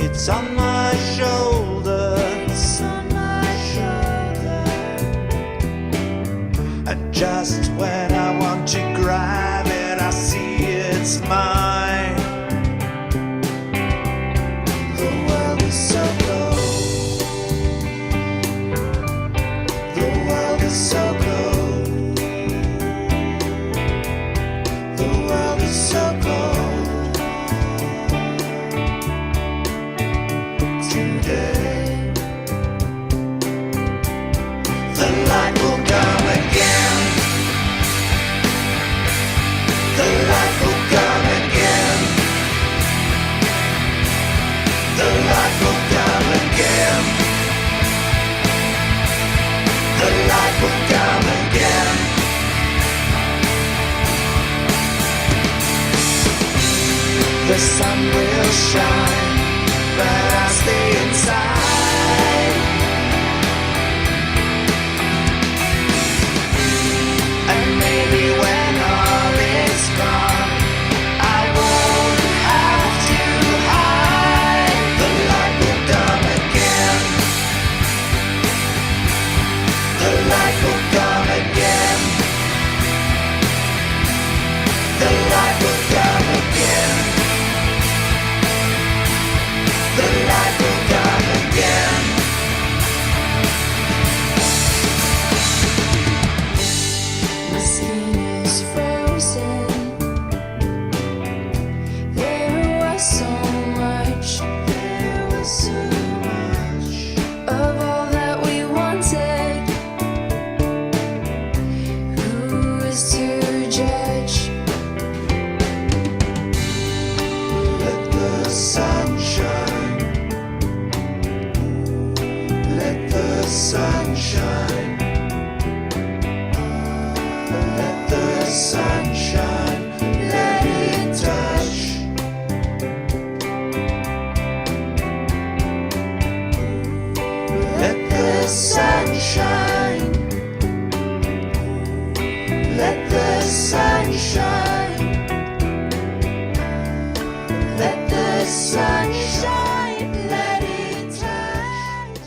It's on my shoulder. It's on my shoulder. And just when I want to grab it, I see it's mine. The world is so cold. The world is so cold. The world is so cold. The sun will shine, but I'll stay inside. And maybe when all is gone, I won't have to hide. The light will come again. The light will come again. The light will come again. The light will come again. My skin is frozen. There was so much. There was so much of all that we wanted. Who is to judge? Let the sun shine. Let the sun shine. Let the sun shine. Let it touch. Let the sun shine. Let the sun shine. Let the sun shine, let it touch.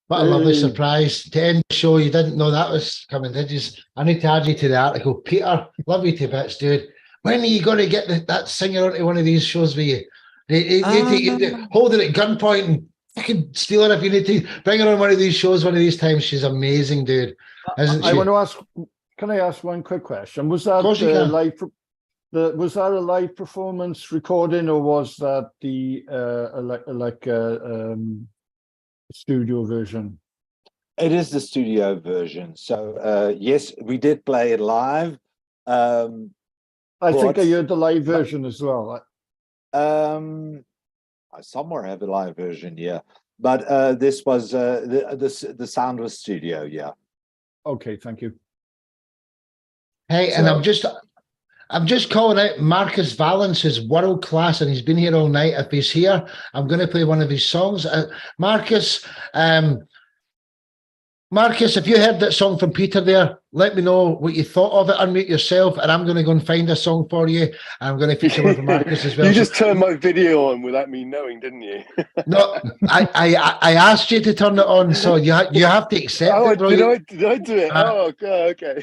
What a lovely surprise to end the show. You didn't know that was coming, did you? I need to add you to the article. Peter, love you to bits, dude. When are you going to get that singer onto one of these shows with you? You need to hold her at gunpoint and fucking steal her if you need to. Bring her on one of these shows one of these times. She's amazing, dude. Isn't she? I want to ask, can I ask one quick question? Was that course you can. was that a live performance recording, or was that the studio version? It is the studio version. So yes, we did play it live. I think I heard the live version as well. I somewhere have a live version, yeah. But this was the sound was studio, yeah. Okay, thank you. Hey, and I'm just calling out Marcus Valence, who's world class, and he's been here all night. If he's here, I'm going to play one of his songs. Marcus, if you heard that song from Peter there, let me know what you thought of it. Unmute yourself, and I'm going to go and find a song for you. I'm going to feature one for Marcus as well. You just turned my video on without me knowing, didn't you? No, I asked you to turn it on, so you have to accept it, bro. Did I do it? Oh, God, okay.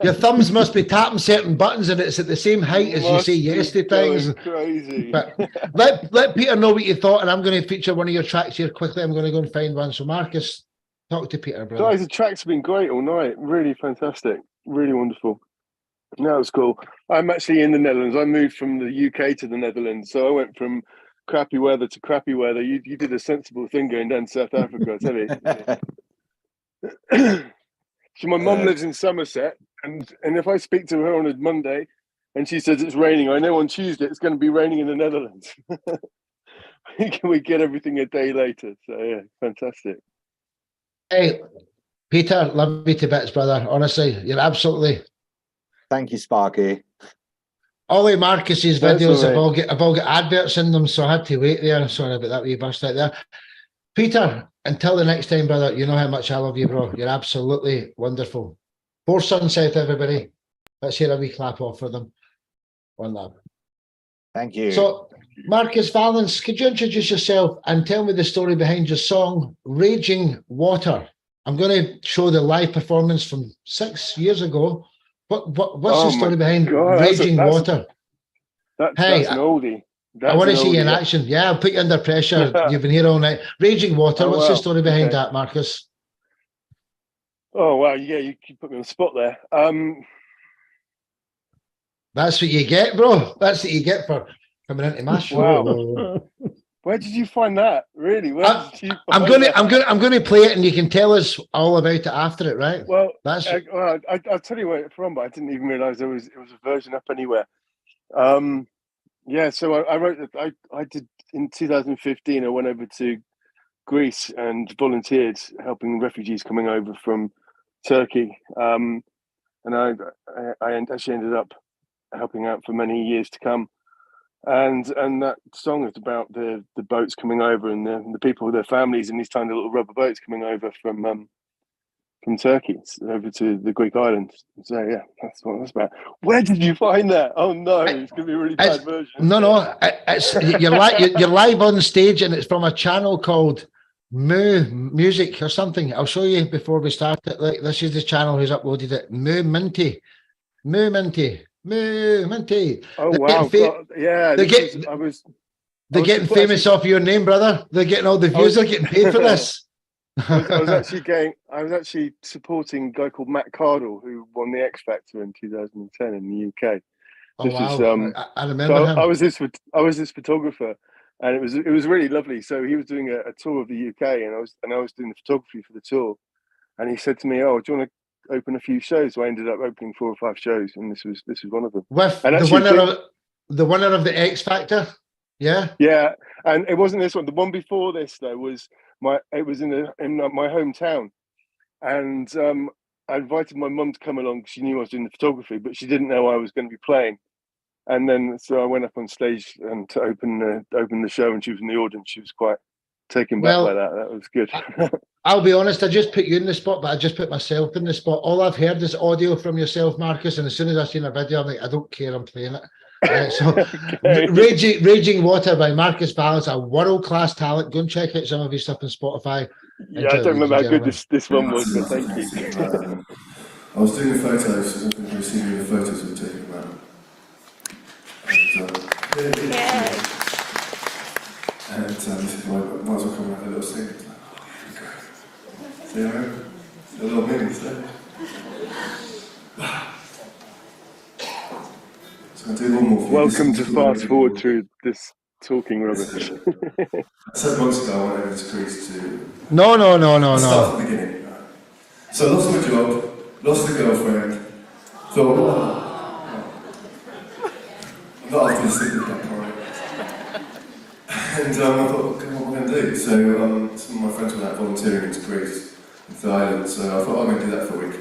Your thumbs must be tapping certain buttons, and it's at the same height as you say yes to things. Crazy. But let Peter know what you thought, and I'm going to feature one of your tracks here quickly. I'm going to go and find one. So, Marcus, talk to Peter, brother. Guys, the track's been great all night. Really fantastic. Really wonderful. No, it was cool. I'm actually in the Netherlands. I moved from the UK to the Netherlands. So I went from crappy weather to crappy weather. You did a sensible thing going down to South Africa, I tell you. So my mum lives in Somerset. And if I speak to her on a Monday and she says it's raining, I know on Tuesday it's going to be raining in the Netherlands. We get everything a day later. So, yeah, fantastic. Hey, Peter, love you to bits, brother. Honestly, you're absolutely. Thank you, Sparky. All of Marcus's videos have all got adverts in them, so I had to wait there. Sorry about that wee burst out there. Peter, until the next time, brother, you know how much I love you, bro. You're absolutely wonderful. Poor Sunset, everybody. Let's hear a wee clap off for them. One love. Thank you. So, Marcus Valence, could you introduce yourself and tell me the story behind your song, Raging Water? I'm going to show the live performance from 6 years ago. What's the story behind Raging Water? That's an oldie. I want to see you in action. Yeah, I'll put you under pressure. You've been here all night. Raging Water, what's the story behind that, Marcus? Oh, wow. Yeah, you put me on the spot there. That's what you get, bro. That's what you get for coming into my show. Wow. Where did you find that? Really? I'm going to play it, and you can tell us all about it after it, right? Well, I'll tell you where it's from, but I didn't even realize it was a version up anywhere. Yeah, so I wrote that. I did in 2015. I went over to Greece and volunteered helping refugees coming over from Turkey, and I actually ended up helping out for many years to come. And that song is about the boats coming over and the people with their families in these tiny little rubber boats coming over from Turkey over to the Greek islands. So yeah, that's what that's about. Where did you find that? Oh no, it's gonna be a really bad version. No, it's you're live on stage, and it's from a channel called Moo Music or something. I'll show you before we start it. Like, this is the channel who's uploaded it. Moo Minty. Oh wow! Yeah, they're getting famous off your name, brother. They're getting all the views. They're getting paid for this. I was actually supporting a guy called Matt Cardle, who won the X Factor in 2010 in the UK. Oh wow! I remember him. I was this photographer, and it was really lovely. So he was doing a tour of the UK, and I was doing the photography for the tour. And he said to me, "Oh, do you want to open a few shows?" So I ended up opening 4 or 5 shows, and this was one of them. With the winner of the X Factor, yeah. And it wasn't this one. The one before this though was it was in my hometown, and I invited my mum to come along. She knew I was doing the photography, but she didn't know I was going to be playing. And then so I went up on stage and to open the show, and she was in the audience. She was quite taken back by Well, that. That was good. I'll be honest, I just put you in the spot, but I just put myself in the spot. All I've heard is audio from yourself, Marcus, and as soon as I seen a video, I'm like, I don't care, I'm playing it. So Okay. Raging Water by Marcus Ballas, a world-class talent. Go and check out some of his stuff on Spotify. Yeah, I Enjoy, don't remember how ladies and good gentlemen. this one was, but thank you. I was doing the photos, I think we've seen the photos we've taken about. And this is why I might as well come and have a little sing. It's like, oh, great. See how a little minions there. So I'm going to do one more for you. Welcome to fast forward through this talking rubbish. I said months ago I wanted to decrease to... No. Let's start from the beginning. So I lost my job, lost the girlfriend, thought, I'm not after the sleep with that part. And I thought, okay, what am I going to do? So some of my friends were out volunteering into Greece, into the island, so I thought I'm going to do that for a week.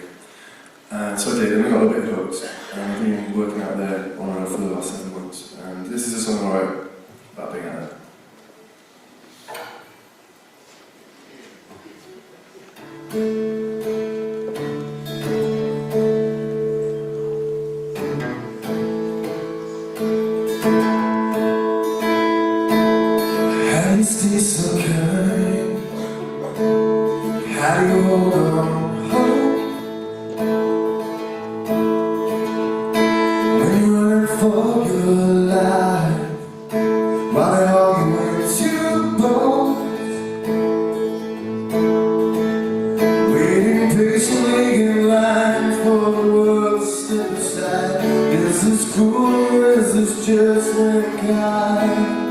And so I did, and I got a little bit hooked. And I've been working out there on and off for the last 7 months. And this is a song I wrote about being out there. How do you stay so kind? How do you hold on hope? When you're running for your life, while they argue with you both, waiting patiently in line for the world to step aside. Is this cruel or is this just mankind?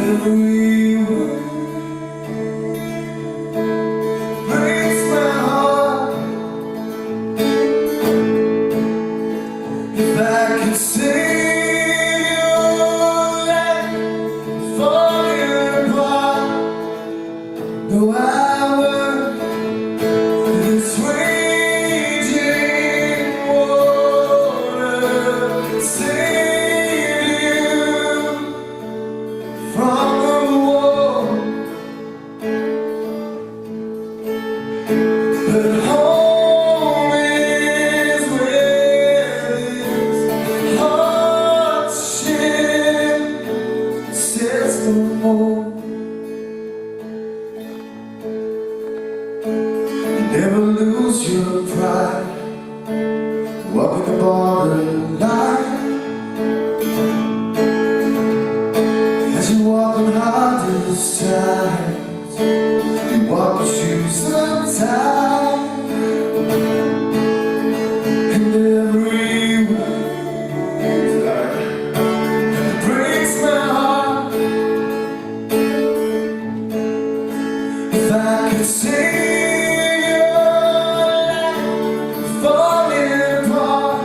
Every word breaks my heart. If I could save your life before you're apart, no, I would. This raging water save you from the war. But home is where this hardship says no more. Never lose your pride. Walking the borderline. As you walk on hardest times, you walk with shoes untied. And every word breaks my heart. If I could save your life falling apart,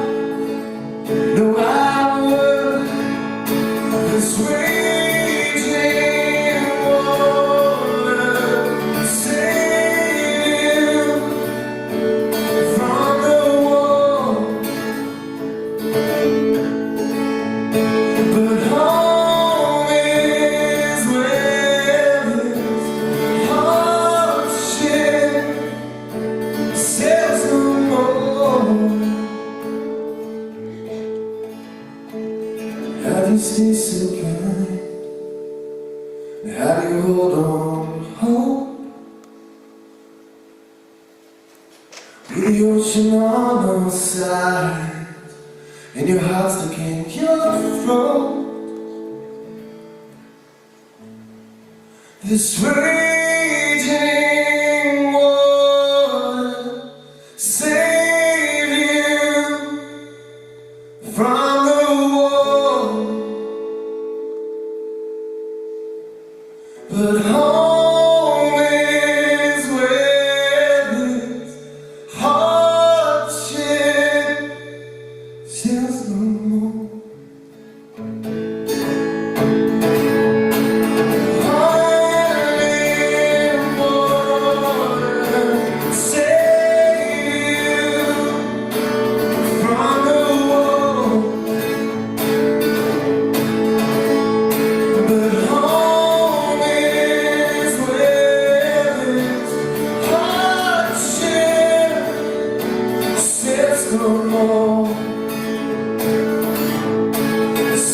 no, I would. This raging water save you from the war. But home is where this hardship says no more. How do you stay so kind? How do you hold on hope? With the ocean on all sides, and your heart stuck in your throat. This raging water save you from the war. But home is where this hardship says no more. Home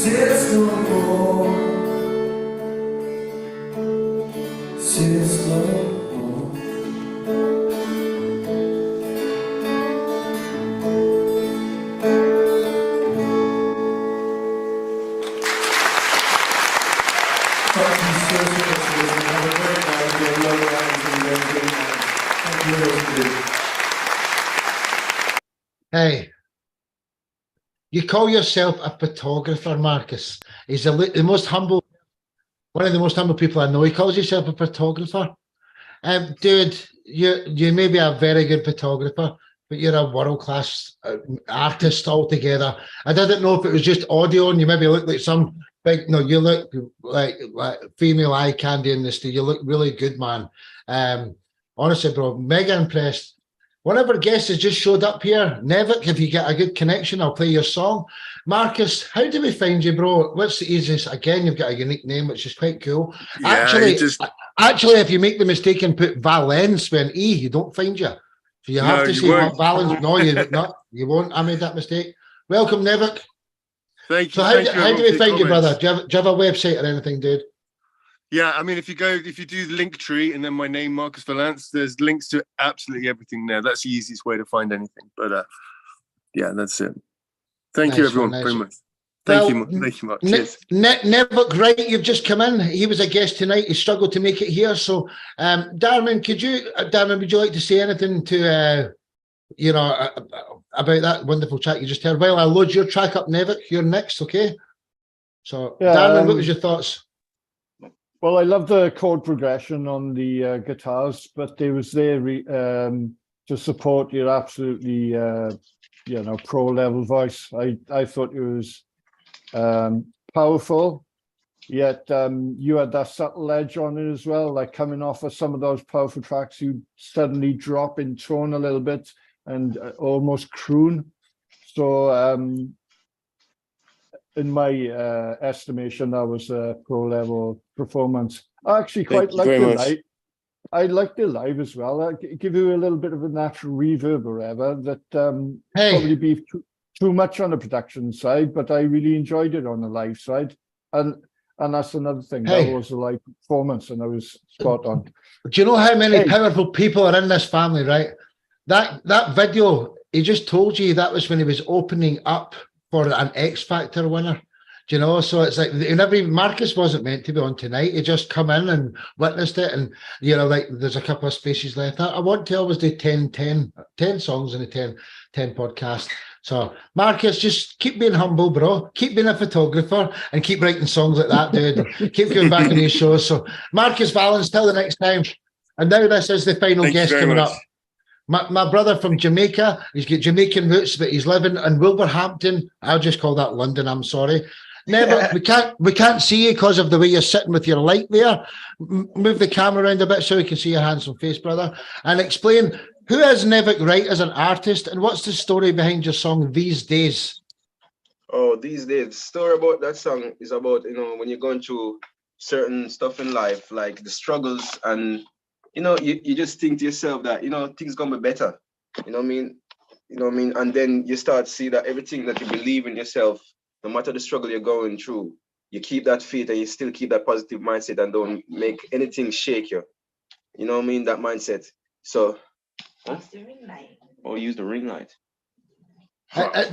Says no more. Says no more. Hey, you call yourself a photographer, Marcus. He's the most humble, one of the most humble people I know. He calls himself a photographer. Dude, you may be a very good photographer, but you're a world-class artist altogether. I didn't know if it was just audio and you maybe look like some big, no, you look like female eye candy in this. You look really good, man. Honestly, bro, mega impressed. One of our guests has just showed up here. Nevik, if you get a good connection, I'll play your song. Marcus, how do we find you, bro? What's the easiest? Again, you've got a unique name, which is quite cool. Yeah, Actually, if you make the mistake and put Valence with an E, you don't find you. So you have to say Valence. No, you won't. I made that mistake. Welcome, Nevik. Thank you. So how do we find you, brother? Do you have a website or anything, dude? Yeah, I mean, if you do the Linktree and then my name, Marcus Valance, there's links to absolutely everything there. That's the easiest way to find anything. But yeah, that's it. Thank you, everyone, very much. Thank you, Mark. Cheers. Nevik, right, you've just come in. He was a guest tonight. He struggled to make it here. So, Darren, would you like to say anything to, about that wonderful track you just heard? Well, I'll load your track up, Nevik. You're next, okay? So, yeah, Darren, what was your thoughts? Well, I love the chord progression on the guitars, but they was there to support your absolutely, pro level voice. I thought it was powerful, yet you had that subtle edge on it as well. Like coming off of some of those powerful tracks, you suddenly drop in tone a little bit and almost croon. So in my estimation, that was a pro level performance. I actually quite like the live. I like the live as well. I give you a little bit of a natural reverb or whatever that probably be too much on the production side, but I really enjoyed it on the live side. And that's another thing. That was a live performance and I was spot on. Do you know how many powerful people are in this family, right? That video, he just told you that was when he was opening up for an X Factor winner. Do you know? So it's like Marcus wasn't meant to be on tonight. He just come in and witnessed it. And, like there's a couple of spaces left. I want to always do 10 songs in the 10 podcast. So Marcus, just keep being humble, bro. Keep being a photographer and keep writing songs like that, dude. Keep going back on these shows. So Marcus Valance, till the next time. And now this is the final guest coming up. My brother from Jamaica, he's got Jamaican roots, but he's living in Wolverhampton. I'll just call that London, I'm sorry. Never, we can't see you because of the way you're sitting with your light there. Move the camera around a bit so we can see your handsome face, brother. And explain, who is Nevik Wright as an artist and what's the story behind your song These Days? Oh, These Days. The story about that song is about, when you're going through certain stuff in life, like the struggles and you just think to yourself that, things gonna be better. You know what I mean? And then you start to see that everything that you believe in yourself, no matter the struggle you're going through, you keep that faith and you still keep that positive mindset and don't make anything shake you. You know what I mean? That mindset. So, use the ring light. Oh, use the ring light.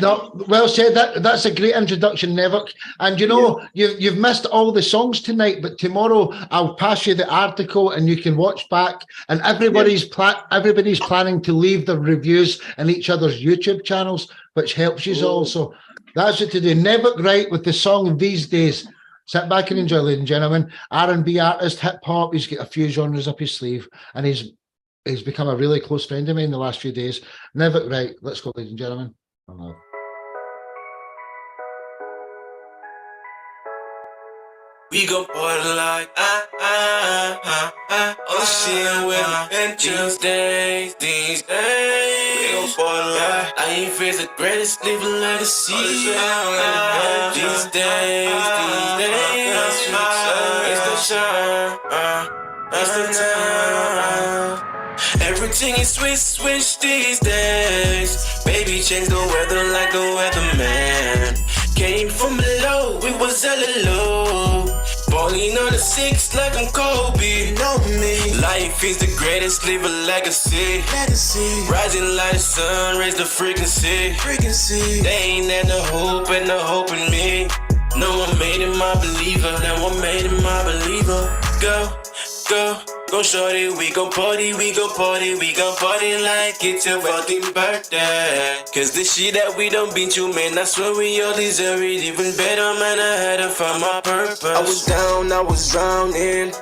No, well said. That's a great introduction, Nevik. And you've missed all the songs tonight, but tomorrow I'll pass you the article and you can watch back. And everybody's planning to leave their reviews in each other's YouTube channels, which helps you all. So that's what to do. Nevik Wright with the song These Days. Sit back and enjoy, ladies and gentlemen. R&B artist, hip hop. He's got a few genres up his sleeve, and he's become a really close friend of mine in the last few days. Nevik Wright. Let's go, ladies and gentlemen. We go party like ocean with and these days. We go party like I ain't fears the greatest living legacy. These days, it's the time, it's the time. Everything is switch these days. Baby, change the weather like the weatherman. Came from below, we was was hella low. Balling on the 6 like I'm Kobe. You know me. Life is the greatest, leave a legacy. Rising like the sun, raise the frequency. They ain't had no hope and no hope in me. No, I made him my believer. Now I made him my believer. Go shorty, we gon' party, we gon' party, we gon' party like it's your fucking birthday. Cause the shit that we done been through, man, I swear we all deserve it. Even better, man, I had to find my purpose. I was down, I was drowning.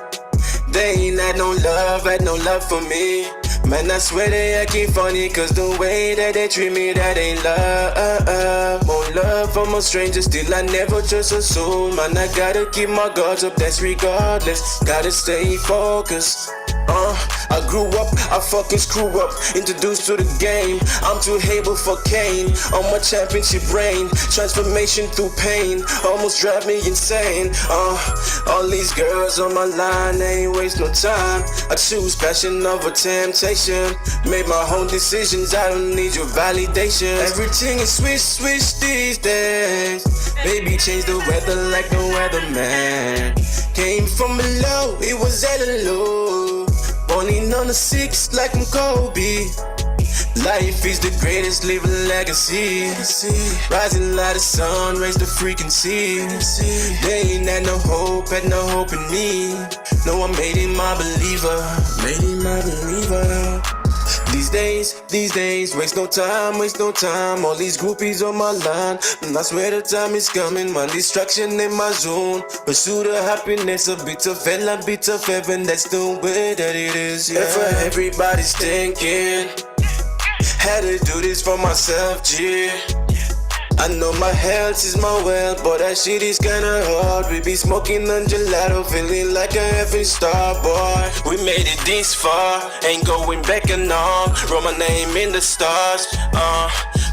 They ain't had no love for me. Man, I swear they acting funny, cause the way that they treat me, that ain't love. More love from a stranger, still I never trust a soul. Man, I gotta keep my guards up, that's regardless. Gotta stay focused. I grew up, I fucking screw up. Introduced to the game, I'm too able for Kane. On my championship reign, transformation through pain, almost drive me insane. All these girls on my line, they ain't waste no time. I choose passion over temptation. Made my own decisions, I don't need your validation. Everything is switch these days. Baby, change the weather like the weatherman. Came from below, it was hella low. Born on the 6 like I'm Kobe. Life is the greatest, leave a legacy. Rising like the sun, raise the frequency. They ain't had no hope in me. No, I made him my believer. These days, waste no time. All these groupies on my line, and I swear the time is coming. My distraction in my zone. Pursue the happiness, a bit of hell, a bit of heaven. That's the way that it is. Yeah. For everybody's thinking, had to do this for myself, G. I know my health is my wealth, but that shit is kinda hard. We be smoking on gelato, feeling like a heaven star, boy. We made it this far, ain't going back and on. Wrote my name in the stars,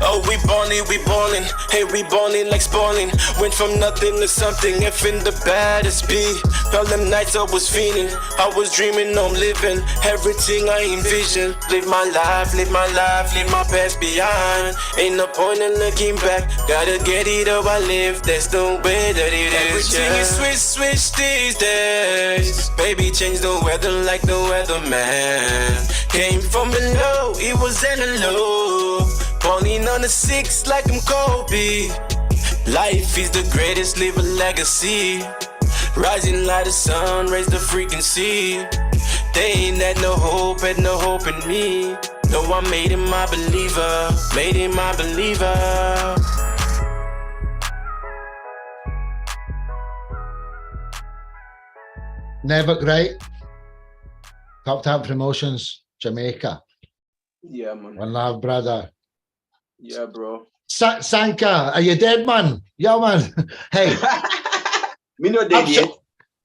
oh, we ballin', hey, we ballin' like Spalding. Went from nothing to something, effing the baddest beat. All them nights I was feeling, I was dreaming I'm living everything I envision. Live my life, leave my past behind. Ain't no point in looking back, gotta get it how I live, that's the way that it is. Everything is switch these days. Baby, change the weather like the weatherman. Came from below, it was hella low. Falling on the 6 like I'm Kobe. Life is the greatest, leave a legacy. Rising like the sun, raise the frequency. They ain't had no hope in me. No, I made him my believer. Never great. Top Talent Promotions, Jamaica. Yeah, man. One love, brother. Yeah, bro. Sanka, are you dead, man? Yeah, man. Hey. Me not dead yet.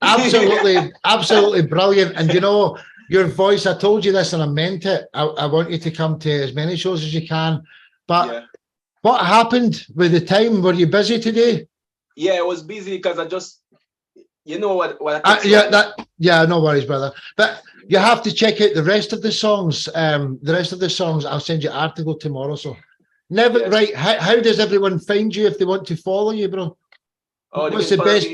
Absolutely brilliant. And you know, your voice, I told you this and I meant it. I want you to come to as many shows as you can. But yeah. What happened with the time? Were you busy today? Yeah, I was busy because I just, you know what no worries, brother. But you have to check out the rest of the songs. I'll send you an article tomorrow. So never right. How does everyone find you if they want to follow you, bro? Oh, what's the best?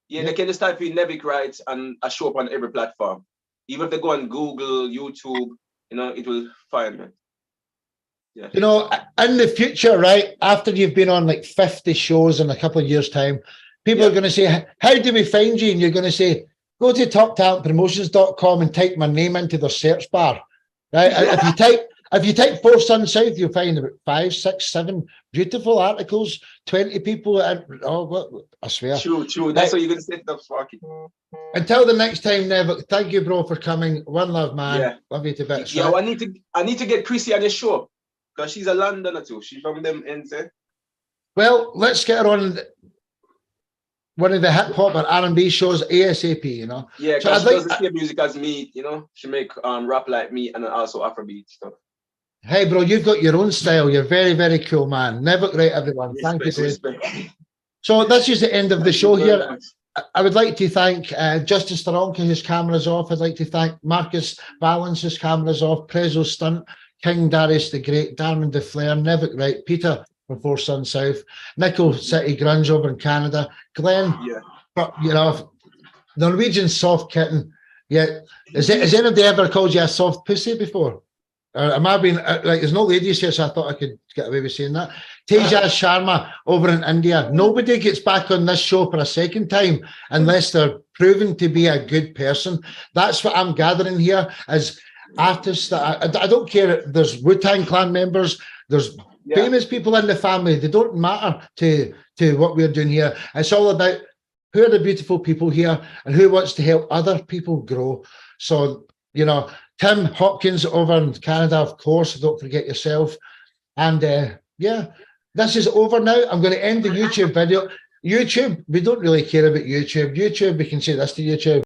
They can just type in Nevik Wright and I show up on every platform. Even if they go on Google, YouTube, you know, it will find me. Yeah. You know, in the future, right, after you've been on like 50 shows in a couple of years' time, people are going to say, how do we find you? And you're going to say, go to toptalentpromotions.com and type my name into the search bar. Right? If you type Four Sun South, you'll find about 5, 6, 7 beautiful articles, 20 people. I swear. True. That's what you're going to set up, Sparky. Until the next time, Never. Thank you, bro, for coming. One love, man. Yeah. Love you to bits. Yeah, right? I need to get Chrissy on the show because she's a Londoner too. She's from them ends. Well, let's get her on one of the hip hop or R&B shows ASAP. You know. Yeah, because she does the same music as me. You know, she make rap like me and also Afrobeat stuff. Hey, bro, you've got your own style. You're very, very cool, man. Never great, everyone. Thank you, dude. So this is the end of the show here. I would like to thank Justin Staronka, whose camera's off. I'd like to thank Marcus Valens, whose camera's off. Prezzo Stunt, King Darius the Great, Darman de Flair, Never great. Peter, from Four Sons South, Nickel City Grunge over in Canada, Glenn, but you know, Norwegian soft kitten. Yeah, has anybody ever called you a soft pussy before? Am I being like? There's no ladies here, so I thought I could get away with saying that. Tejas Sharma over in India. Nobody gets back on this show for a second time unless they're proven to be a good person. That's what I'm gathering here as artists. That I don't care. There's Wu-Tang Clan members. There's famous people in the family. They don't matter to what we're doing here. It's all about who are the beautiful people here and who wants to help other people grow. So, you know, Tim Hopkins over in Canada, of course, don't forget yourself. And yeah, this is over now. I'm going to end the YouTube video. YouTube, we don't really care about YouTube. YouTube, we can say this to YouTube.